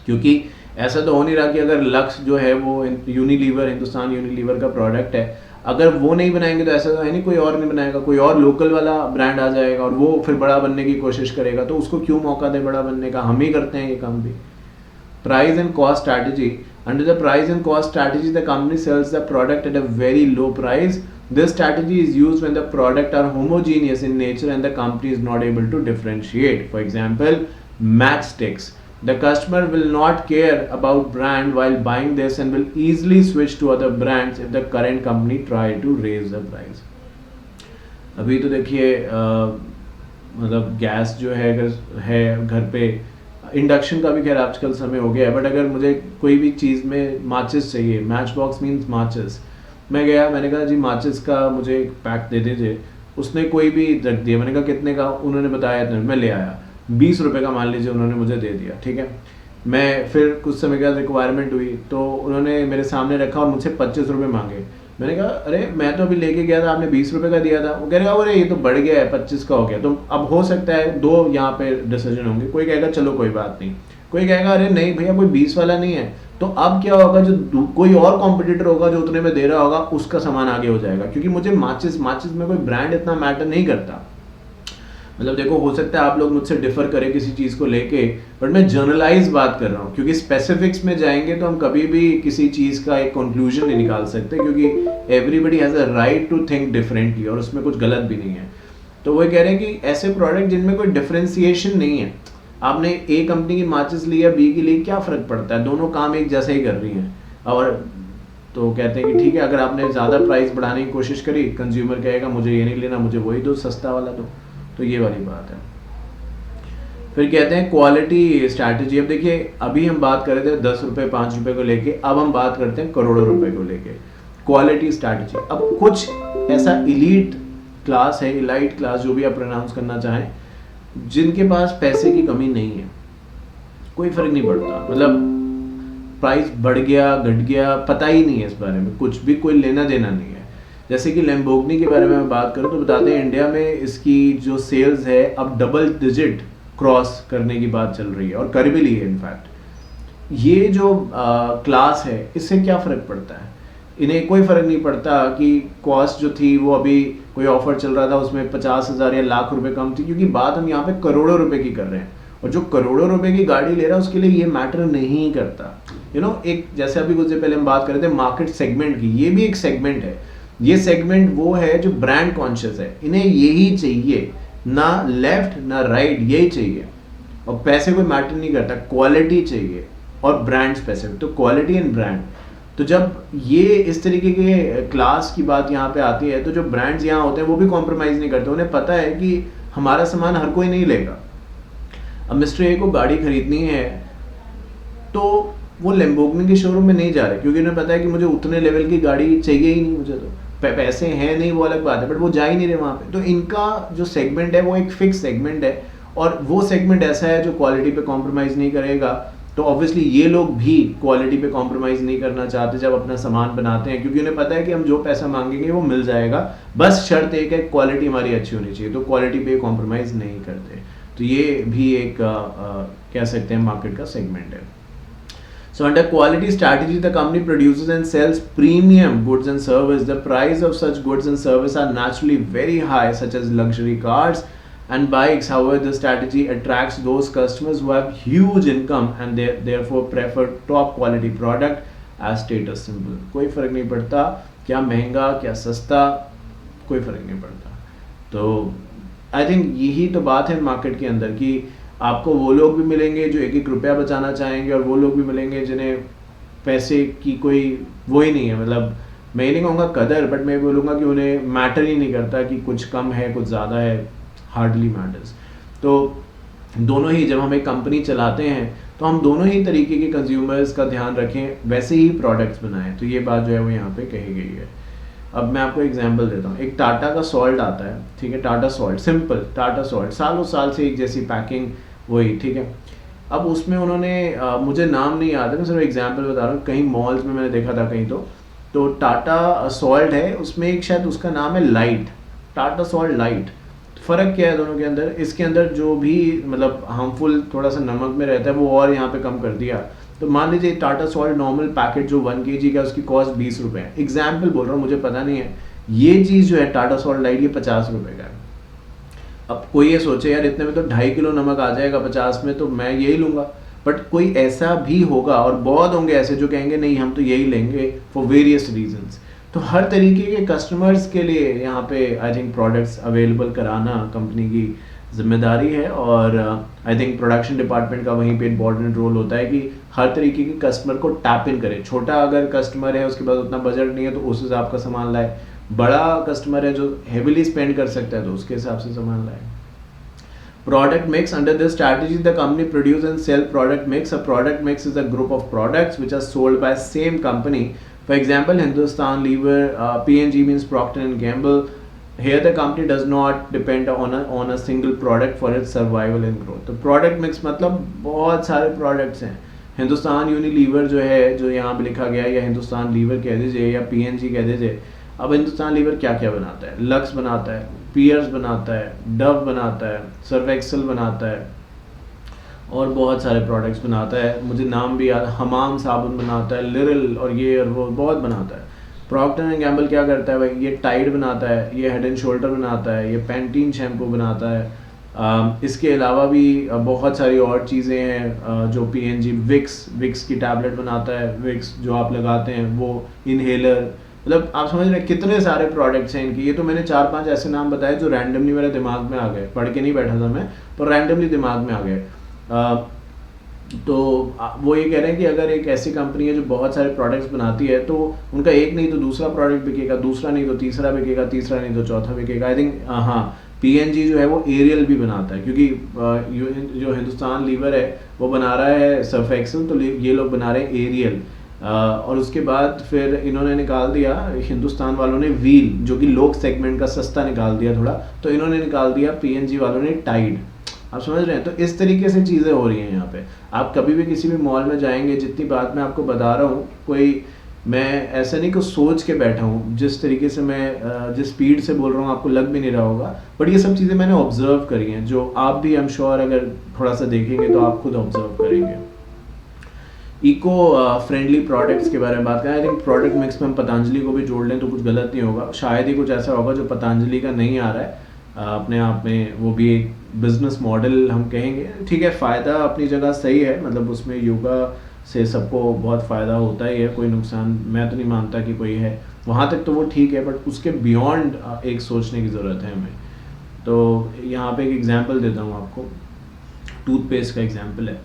क्योंकि ऐसा तो हो नहीं रहा कि अगर लक्स जो है वो यूनिलीवर, हिंदुस्तान यूनिलीवर का प्रोडक्ट है, अगर वो नहीं बनाएंगे तो ऐसा तो है नहीं कोई और नहीं बनाएगा, कोई और लोकल वाला ब्रांड आ जाएगा और वो फिर बड़ा बनने की कोशिश करेगा, तो उसको क्यों मौका दे बड़ा बनने का, हम ही करते हैं ये काम भी। Price and cost strategy, under the price and cost strategy the company sells the product at a very low price. This strategy is used when the product are homogeneous in nature and the company is not able to differentiate. For example, matchsticks. The customer will not care about brand while buying this and will easily switch to other brands if the current company try to raise the price. अभी तो देखिए मतलब गैस जो है अगर है घर पे, इंडक्शन का भी खैर आजकल समय हो गया है, बट अगर मुझे कोई भी चीज़ में माचिस चाहिए, मैच बॉक्स मीन्स माचिस, मैं गया, मैंने कहा जी माचिस का मुझे एक पैक दे दीजिए, उसने कोई भी रख दिया, मैंने कहा कितने का, उन्होंने बताया था, मैं ले आया 20 रुपये का मान लीजिए, उन्होंने मुझे दे दिया, ठीक है। मैं फिर कुछ समय के बाद रिक्वायरमेंट हुई तो उन्होंने मेरे सामने रखा और मुझसे 25 रुपये मांगे। मैंने कहा अरे मैं तो अभी लेके गया था, आपने 20 रुपये का दिया था। वो कह रहे अरे ये तो बढ़ गया है, 25 का हो गया। तो अब हो सकता है दो यहाँ पे डिसीजन होंगे, कोई कहेगा चलो कोई बात नहीं, कोई कहेगा अरे नहीं भैया कोई 20 वाला नहीं है। तो अब क्या होगा, जो कोई और कॉम्पिटिटर होगा जो उतने में दे रहा होगा उसका सामान आगे हो जाएगा, क्योंकि मुझे माचिस में कोई ब्रांड इतना मैटर नहीं करता। मतलब देखो, हो सकता है आप लोग मुझसे डिफर करें किसी चीज़ को लेके, बट मैं जनरलाइज बात कर रहा हूँ, क्योंकि स्पेसिफिक्स में जाएंगे तो हम कभी भी किसी चीज़ का एक कंक्लूजन नहीं निकाल सकते, क्योंकि everybody has a right to think differently, और उसमें कुछ गलत भी नहीं है। तो वो कह रहे हैं कि ऐसे प्रोडक्ट जिनमें कोई डिफ्रेंसिएशन नहीं है, आपने ए कंपनी की माचिस ली या बी की ली, क्या फ़र्क पड़ता है, दोनों काम एक जैसे ही कर रही हैं। और तो कहते हैं कि ठीक है, अगर आपने ज़्यादा प्राइस बढ़ाने की कोशिश करी, कंज्यूमर कहेगा मुझे ये नहीं लेना, मुझे वही दो, सस्ता वाला दो। तो ये वाली बात है। फिर कहते हैं क्वालिटी स्ट्रैटेजी। अब देखिए, अभी हम बात कर रहे थे 10 रुपये 5 रुपये को लेके, अब हम बात करते हैं करोड़ों रुपए को लेके। क्वालिटी स्ट्रैटेजी, अब कुछ ऐसा इलीट क्लास है, इलाइट क्लास, जो भी आप प्रोनाउंस करना चाहें, जिनके पास पैसे की कमी नहीं है, कोई फर्क नहीं पड़ता, मतलब प्राइस बढ़ गया घट गया पता ही नहीं है, इस बारे में कुछ भी कोई लेना देना नहीं है। जैसे कि लैम्बोर्गिनी के बारे में मैं बात करूं तो बताते हैं इंडिया में इसकी जो सेल्स है अब डबल डिजिट क्रॉस करने की बात चल रही है, और कर भी ली है इनफैक्ट। ये जो क्लास है, इससे क्या फ़र्क पड़ता है, इन्हें कोई फ़र्क नहीं पड़ता कि कॉस्ट जो थी वो अभी कोई ऑफर चल रहा था उसमें 50,000 या लाख रुपए कम थी, क्योंकि बात हम यहाँ पे करोड़ों रुपए की कर रहे हैं, और जो करोड़ों रुपए की गाड़ी ले रहा है उसके लिए ये मैटर नहीं करता। एक जैसे अभी कुछ देर पहले हम बात कर रहे थे मार्केट सेगमेंट की, ये भी एक सेगमेंट है। ये सेगमेंट वो है जो ब्रांड कॉन्शियस है, इन्हें यही चाहिए, ना लेफ्ट ना राइट, यही चाहिए, और पैसे कोई मैटर नहीं करता, क्वालिटी चाहिए और ब्रांड स्पेसिफिक, तो क्वालिटी एंड ब्रांड। तो जब ये इस तरीके के क्लास की बात यहाँ पे आती है, तो जो ब्रांड्स यहाँ होते हैं वो भी कॉम्प्रोमाइज़ नहीं करते, उन्हें पता है कि हमारा सामान हर कोई नहीं लेगा। अब मिस्टर ए को गाड़ी खरीदनी है तो वो लैम्बोर्गिनी के शोरूम में नहीं जा रहे, क्योंकि उन्हें पता है कि मुझे उतने लेवल की गाड़ी चाहिए ही नहीं, मुझे तो पैसे हैं नहीं, वो अलग बात है, बट वो जा ही नहीं रहे वहाँ पे। तो इनका जो सेगमेंट है वो एक फिक्स सेगमेंट है, और वो सेगमेंट ऐसा है जो क्वालिटी पे कॉम्प्रोमाइज़ नहीं करेगा। तो ऑब्वियसली ये लोग भी क्वालिटी पे कॉम्प्रोमाइज़ नहीं करना चाहते जब अपना सामान बनाते हैं, क्योंकि उन्हें पता है कि हम जो पैसा मांगेंगे वो मिल जाएगा, बस शर्त एक है क्वालिटी हमारी अच्छी होनी चाहिए, तो क्वालिटी पे कॉम्प्रोमाइज़ नहीं करते। तो ये भी एक कह सकते हैं मार्केट का सेगमेंट है। So under quality strategy, the company produces and sells premium goods and service. The price of such goods and service are naturally very high, such as luxury cars and bikes. However, the strategy attracts those customers who have huge income and they therefore prefer top quality product as status symbol. कोई फर्क नहीं पड़ता क्या महंगा क्या सस्ता, कोई फर्क नहीं पड़ता। तो आई थिंक यही तो बात है मार्केट के अंदर, कि आपको वो लोग भी मिलेंगे जो एक एक रुपया बचाना चाहेंगे, और वो लोग भी मिलेंगे जिन्हें पैसे की कोई वो ही नहीं है, मतलब मैं ये नहीं कहूँगा कदर, बट मैं बोलूँगा कि उन्हें मैटर ही नहीं करता कि कुछ कम है कुछ ज़्यादा है, हार्डली मैटर्स। तो दोनों ही, जब हम एक कंपनी चलाते हैं तो हम दोनों ही तरीके के कंज्यूमर्स का ध्यान रखें, वैसे ही प्रोडक्ट्स बनाएं। तो ये बात जो है वो यहाँ पे कही गई है। अब मैं आपको एग्जांपल देता हूँ, एक टाटा का सॉल्ट आता है, ठीक है, Tata salt, simple Tata salt, सालों साल से एक जैसी पैकिंग वही, ठीक है। अब उसमें उन्होंने मुझे नाम नहीं याद है, मैं सिर्फ एग्जांपल बता रहा हूँ, कहीं मॉल्स में मैंने देखा था कहीं, तो टाटा सॉल्ट है, उसमें एक शायद उसका नाम है लाइट, टाटा सॉल्ट लाइट। फ़र्क क्या है दोनों के अंदर, इसके अंदर जो भी मतलब हार्मफुल थोड़ा सा नमक में रहता है वो और यहाँ पे कम कर दिया। तो मान लीजिए टाटा सॉल्ट नॉर्मल पैकेट जो 1 kg का, उसकी कॉस्ट 20 रुपये है, एग्जाम्पल बोल रहा हूँ, मुझे पता नहीं है। ये चीज़ जो है टाटा सॉल्ट लाइट, ये 50 रुपये का है। अब कोई ये सोचे यार इतने में तो 2.5 किलो नमक आ जाएगा 50 में, तो मैं यही लूँगा, बट कोई ऐसा भी होगा, और बहुत होंगे ऐसे जो कहेंगे नहीं हम तो यही लेंगे फॉर वेरियस रीजंस। तो हर तरीके के कस्टमर्स के लिए यहाँ पे आई थिंक प्रोडक्ट्स अवेलेबल कराना कंपनी की जिम्मेदारी है, और आई थिंक प्रोडक्शन डिपार्टमेंट का वहीं पे इंपॉर्टेंट रोल होता है कि हर तरीके के कस्टमर को टैप इन करे। छोटा अगर कस्टमर है उसके पास उतना बजट नहीं है तो उस हिसाब का सामान लाए, बड़ा कस्टमर है जो हेविली स्पेंड कर सकता है तो उसके हिसाब से सामान लाए। Product mix. Under this strategy, the company produce and sell product mix. A product mix is a group of products which are sold by same company. For example, Hindustan Lever, P&G means Procter and Gamble. Here the company does not depend on a single product for its survival and growth. तो product mix मतलब बहुत सारे products हैं। हिंदुस्तान यूनिलीवर जो है, जो यहाँ पे लिखा गया है, या हिंदुस्तान लीवर कह दीजिए या P&G कह दीजिए। अब हिंदुस्तान लीवर क्या क्या बनाता है, लक्स बनाता है, पियर्स बनाता है, डव बनाता है, सर्फ एक्सेल बनाता है, और बहुत सारे प्रोडक्ट्स बनाता है, मुझे नाम भी याद, हमाम साबुन बनाता है, लिरिल और ये और वो बहुत बनाता है। प्रॉक्टर एंड गैम्बल क्या करता है भाई, ये टाइड बनाता है, ये हेड एंड शोल्डर बनाता है, ये पैंटीन शैम्पू बनाता है, इसके अलावा भी बहुत सारी और चीज़ें हैं जो पीएनजी विक्स की टैबलेट बनाता है, विक्स जो आप लगाते हैं वो, इनहेलर, मतलब आप समझ रहे हैं कितने सारे प्रोडक्ट्स हैं इनकी। ये तो मैंने 4-5 ऐसे नाम बताए जो रैंडमली मेरे दिमाग में आ गए, पढ़ के नहीं बैठा था मैं, पर रैंडमली दिमाग में आ गए। तो वो ये कह रहे हैं कि अगर एक ऐसी कंपनी है जो बहुत सारे प्रोडक्ट्स बनाती है तो उनका एक नहीं तो दूसरा प्रोडक्ट बिकेगा, दूसरा नहीं तो तीसरा बिकेगा, तीसरा नहीं तो चौथा बिकेगा। आई थिंक हाँ, पीएनजी जो है वो एरियल भी बनाता है, क्योंकि जो हिंदुस्तान लीवर है वो बना रहा है सर्फ एक्सेल, तो ये लोग बना रहे हैं एरियल। और उसके बाद फिर इन्होंने निकाल दिया, हिंदुस्तान वालों ने व्हील, जो कि लोग सेगमेंट का सस्ता निकाल दिया थोड़ा, तो इन्होंने निकाल दिया पीएनजी वालों ने टाइड। आप समझ रहे हैं? तो इस तरीके से चीज़ें हो रही हैं यहाँ पे। आप कभी भी किसी भी मॉल में जाएंगे, जितनी बात मैं आपको बता रहा हूँ, कोई मैं ऐसा नहीं कुछ सोच के बैठा हूँ, जिस तरीके से मैं जिस स्पीड से बोल रहा हूँ आपको लग भी नहीं रहा होगा, बट ये सब चीज़ें मैंने ऑब्जर्व करी हैं, जो आप भी आई एम श्योर अगर थोड़ा सा देखेंगे तो आप खुद ऑब्जर्व करेंगे। इको फ्रेंडली प्रोडक्ट्स के बारे में बात करें, आई थिंक प्रोडक्ट मिक्स में हम पतंजलि को भी जोड़ लें तो कुछ गलत नहीं होगा। शायद ही कुछ ऐसा होगा जो पतंजलि का नहीं आ रहा है अपने आप में, वो भी एक बिजनेस मॉडल हम कहेंगे। ठीक है, फ़ायदा अपनी जगह सही है, मतलब उसमें योगा से सबको बहुत फ़ायदा होता ही है, कोई नुकसान मैं तो नहीं मानता कि कोई है, वहाँ तक तो वो ठीक है, बट उसके बियॉन्ड एक सोचने की ज़रूरत है हमें। तो यहाँ पे एक एग्जांपल देता हूँ आपको, टूथपेस्ट का एग्जांपल है।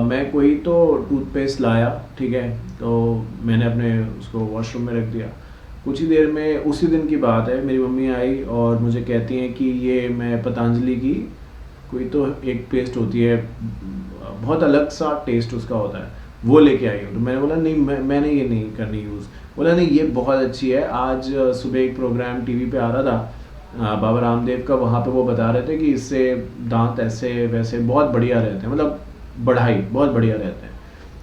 मैं कोई तो टूथपेस्ट लाया, ठीक है, तो मैंने अपने उसको वॉशरूम में रख दिया। कुछ ही देर में, उसी दिन की बात है, मेरी मम्मी आई और मुझे कहती हैं कि ये मैं पतंजलि की कोई तो एक पेस्ट होती है, बहुत अलग सा टेस्ट उसका होता है, वो लेके आई हूँ। तो मैंने बोला नहीं, मैंने ये नहीं करनी यूज़। बोला नहीं, ये बहुत अच्छी है। आज सुबह एक प्रोग्राम टीवी पे आ रहा था बाबा रामदेव का, वहाँ पे वो बता रहे थे कि इससे दांत ऐसे वैसे बहुत बढ़िया रहते हैं, मतलब बढ़ाई बहुत बढ़िया रहते हैं।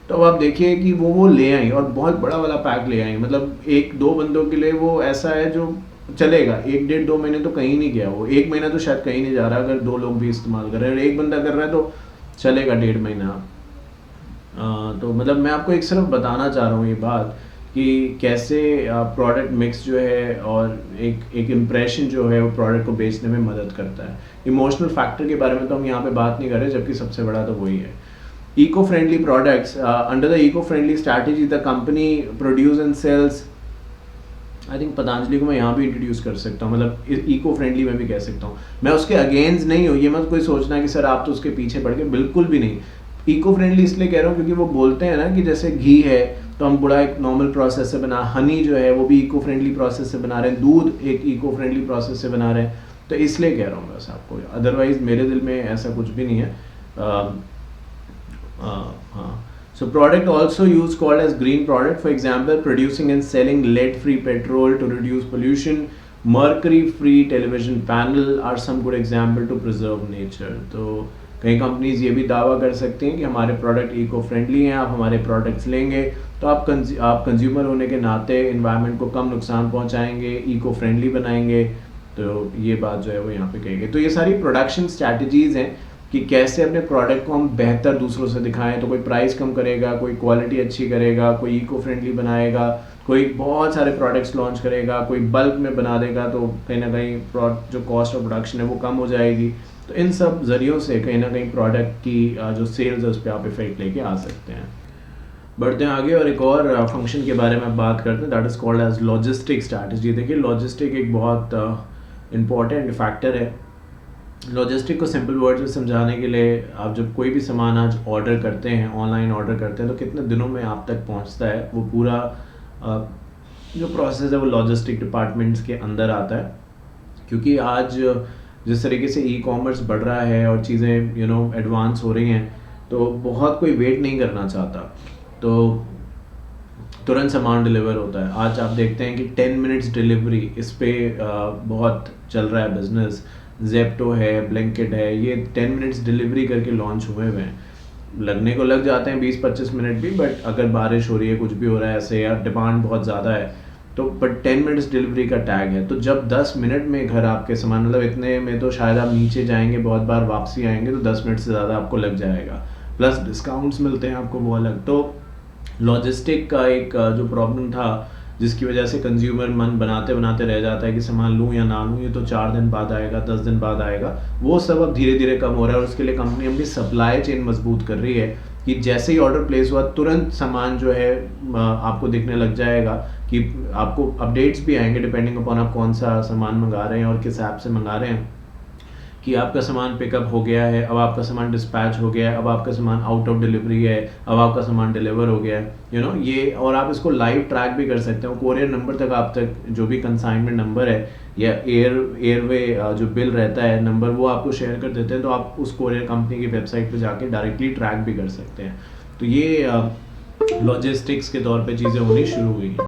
तो अब आप देखिए कि वो ले आई और बहुत बड़ा वाला पैक ले आई, मतलब 1-2 बंदों के लिए वो ऐसा है जो चलेगा 1-1.5-2 महीने तो कहीं नहीं गया, वो 1 महीना तो शायद कहीं नहीं जा रहा, अगर 2 लोग भी इस्तेमाल कर रहे हैं, और एक बंदा कर रहा है तो चलेगा 1.5 महीना। तो मतलब मैं आपको एक सिर्फ बताना चाह रहा हूँ ये बात कि कैसे प्रोडक्ट मिक्स जो है और एक इम्प्रेशन जो है वो प्रोडक्ट को बेचने में मदद करता है। इमोशनल फैक्टर के बारे में तो हम यहाँ पे बात नहीं कर रहे, जबकि सबसे बड़ा तो वही है। Eco-friendly products, under the eco-friendly strategy the company produce and sells, I think Patanjali को मैं यहाँ भी इंट्रोड्यूस कर सकता हूँ, मतलब इको फ्रेंडली मैं भी कह सकता हूँ। मैं उसके अगेंस्ट नहीं हूँ, ये मत कोई सोचना कि सर आप तो उसके पीछे पड़ गए, बिल्कुल भी नहीं। इको फ्रेंडली इसलिए कह रहा हूँ क्योंकि वो बोलते हैं ना कि जैसे घी है तो हम बड़ा एक नॉर्मल प्रोसेस से बना, हनी जो है वो भी इको फ्रेंडली प्रोसेस से बना रहे हैं, दूध एक इको फ्रेंडली प्रोसेस से बना रहे हैं, तो इसलिए कह रहा हूँ बस आपको, अदरवाइज मेरे दिल में ऐसा कुछ भी नहीं है। So product also used called as green product, for example producing and selling lead free petrol to reduce pollution, mercury free television panel are some good example to preserve nature। तो कई कंपनीज ये भी दावा कर सकती हैं कि हमारे प्रोडक्ट इको फ्रेंडली हैं, आप हमारे प्रोडक्ट्स लेंगे तो आप कंज्यूमर होने के नाते इन्वायरमेंट को कम नुकसान पहुंचाएंगे, इको फ्रेंडली बनाएंगे। तो ये बात जो है वो यहाँ पे कही गई। तो ये सारी प्रोडक्शन स्ट्रैटेजीज हैं कि कैसे अपने प्रोडक्ट को हम बेहतर दूसरों से दिखाएं। तो कोई प्राइस कम करेगा, कोई क्वालिटी अच्छी करेगा, कोई इको फ्रेंडली बनाएगा, कोई बहुत सारे प्रोडक्ट्स लॉन्च करेगा, कोई बल्क में बना देगा, तो कहीं ना कहीं जो कॉस्ट ऑफ प्रोडक्शन है वो कम हो जाएगी। तो इन सब जरियों से कहीं ना कहीं प्रोडक्ट की जो सेल्स है उस पर आप इफेक्ट लेके आ सकते हैं। बढ़ते हैं आगे और एक और फंक्शन के बारे में बात करते हैं, that is called as logistic strategy. देखिए लॉजिस्टिक एक बहुत इम्पॉर्टेंट फैक्टर है। लॉजिस्टिक को सिंपल वर्ड्स में समझाने के लिए, आप जब कोई भी सामान आज ऑर्डर करते हैं, ऑनलाइन ऑर्डर करते हैं, तो कितने दिनों में आप तक पहुंचता है, वो पूरा जो प्रोसेस है वो लॉजिस्टिक डिपार्टमेंट्स के अंदर आता है। क्योंकि आज जिस तरीके से ई कॉमर्स बढ़ रहा है और चीज़ें एडवांस हो रही हैं, तो बहुत कोई वेट नहीं करना चाहता, तो तुरंत सामान डिलीवर होता है। आज आप देखते हैं कि 10 मिनट्स डिलीवरी, इस पे बहुत चल रहा है बिजनेस। जेप्टो है, ब्लिंकिट है, ये 10 मिनट्स डिलीवरी करके लॉन्च हुए हुए हैं। लगने को लग जाते हैं 20-25 मिनट भी, बट अगर बारिश हो रही है, कुछ भी हो रहा है ऐसे, या डिमांड बहुत ज़्यादा है तो, बट 10 मिनट्स डिलीवरी का टैग है। तो जब 10 मिनट में घर आपके सामान, मतलब इतने में तो शायद आप नीचे जाएंगे, बहुत बार वापसी आएंगे, तो 10 मिनट से ज़्यादा आपको लग जाएगा, प्लस डिस्काउंट्स मिलते हैं आपको वो अलग। तो लॉजिस्टिक का एक जो प्रॉब्लम था जिसकी वजह से कंज्यूमर मन बनाते बनाते रह जाता है कि सामान लूँ या ना लूँ, ये तो 4 दिन बाद आएगा, 10 दिन बाद आएगा। वो सब अब धीरे धीरे कम हो रहा है और उसके लिए कंपनी अपनी सप्लाई चेन मजबूत कर रही है कि जैसे ही ऑर्डर प्लेस हुआ तुरंत सामान जो है आपको दिखने लग जाएगा, कि आपको अपडेट्स भी आएंगे डिपेंडिंग अपॉन आप कौन सा सामान मंगा रहे हैं और किस ऐप से मंगा रहे हैं, कि आपका सामान पिकअप हो गया है, अब आपका सामान डिस्पैच हो गया है, अब आपका सामान आउट ऑफ डिलीवरी है, अब आपका सामान डिलीवर हो गया है, ये। और आप इसको लाइव ट्रैक भी कर सकते हो, कोरियर नंबर तक आप तक जो भी कंसाइनमेंट नंबर है या एयरवे जो बिल रहता है नंबर, वो आपको शेयर कर देते हैं, तो आप उस कोरियर कंपनी की वेबसाइट पे जाके डायरेक्टली ट्रैक भी कर सकते हैं। तो ये लॉजिस्टिक्स के तौर पे चीज़ें होनी शुरू हुई हैं।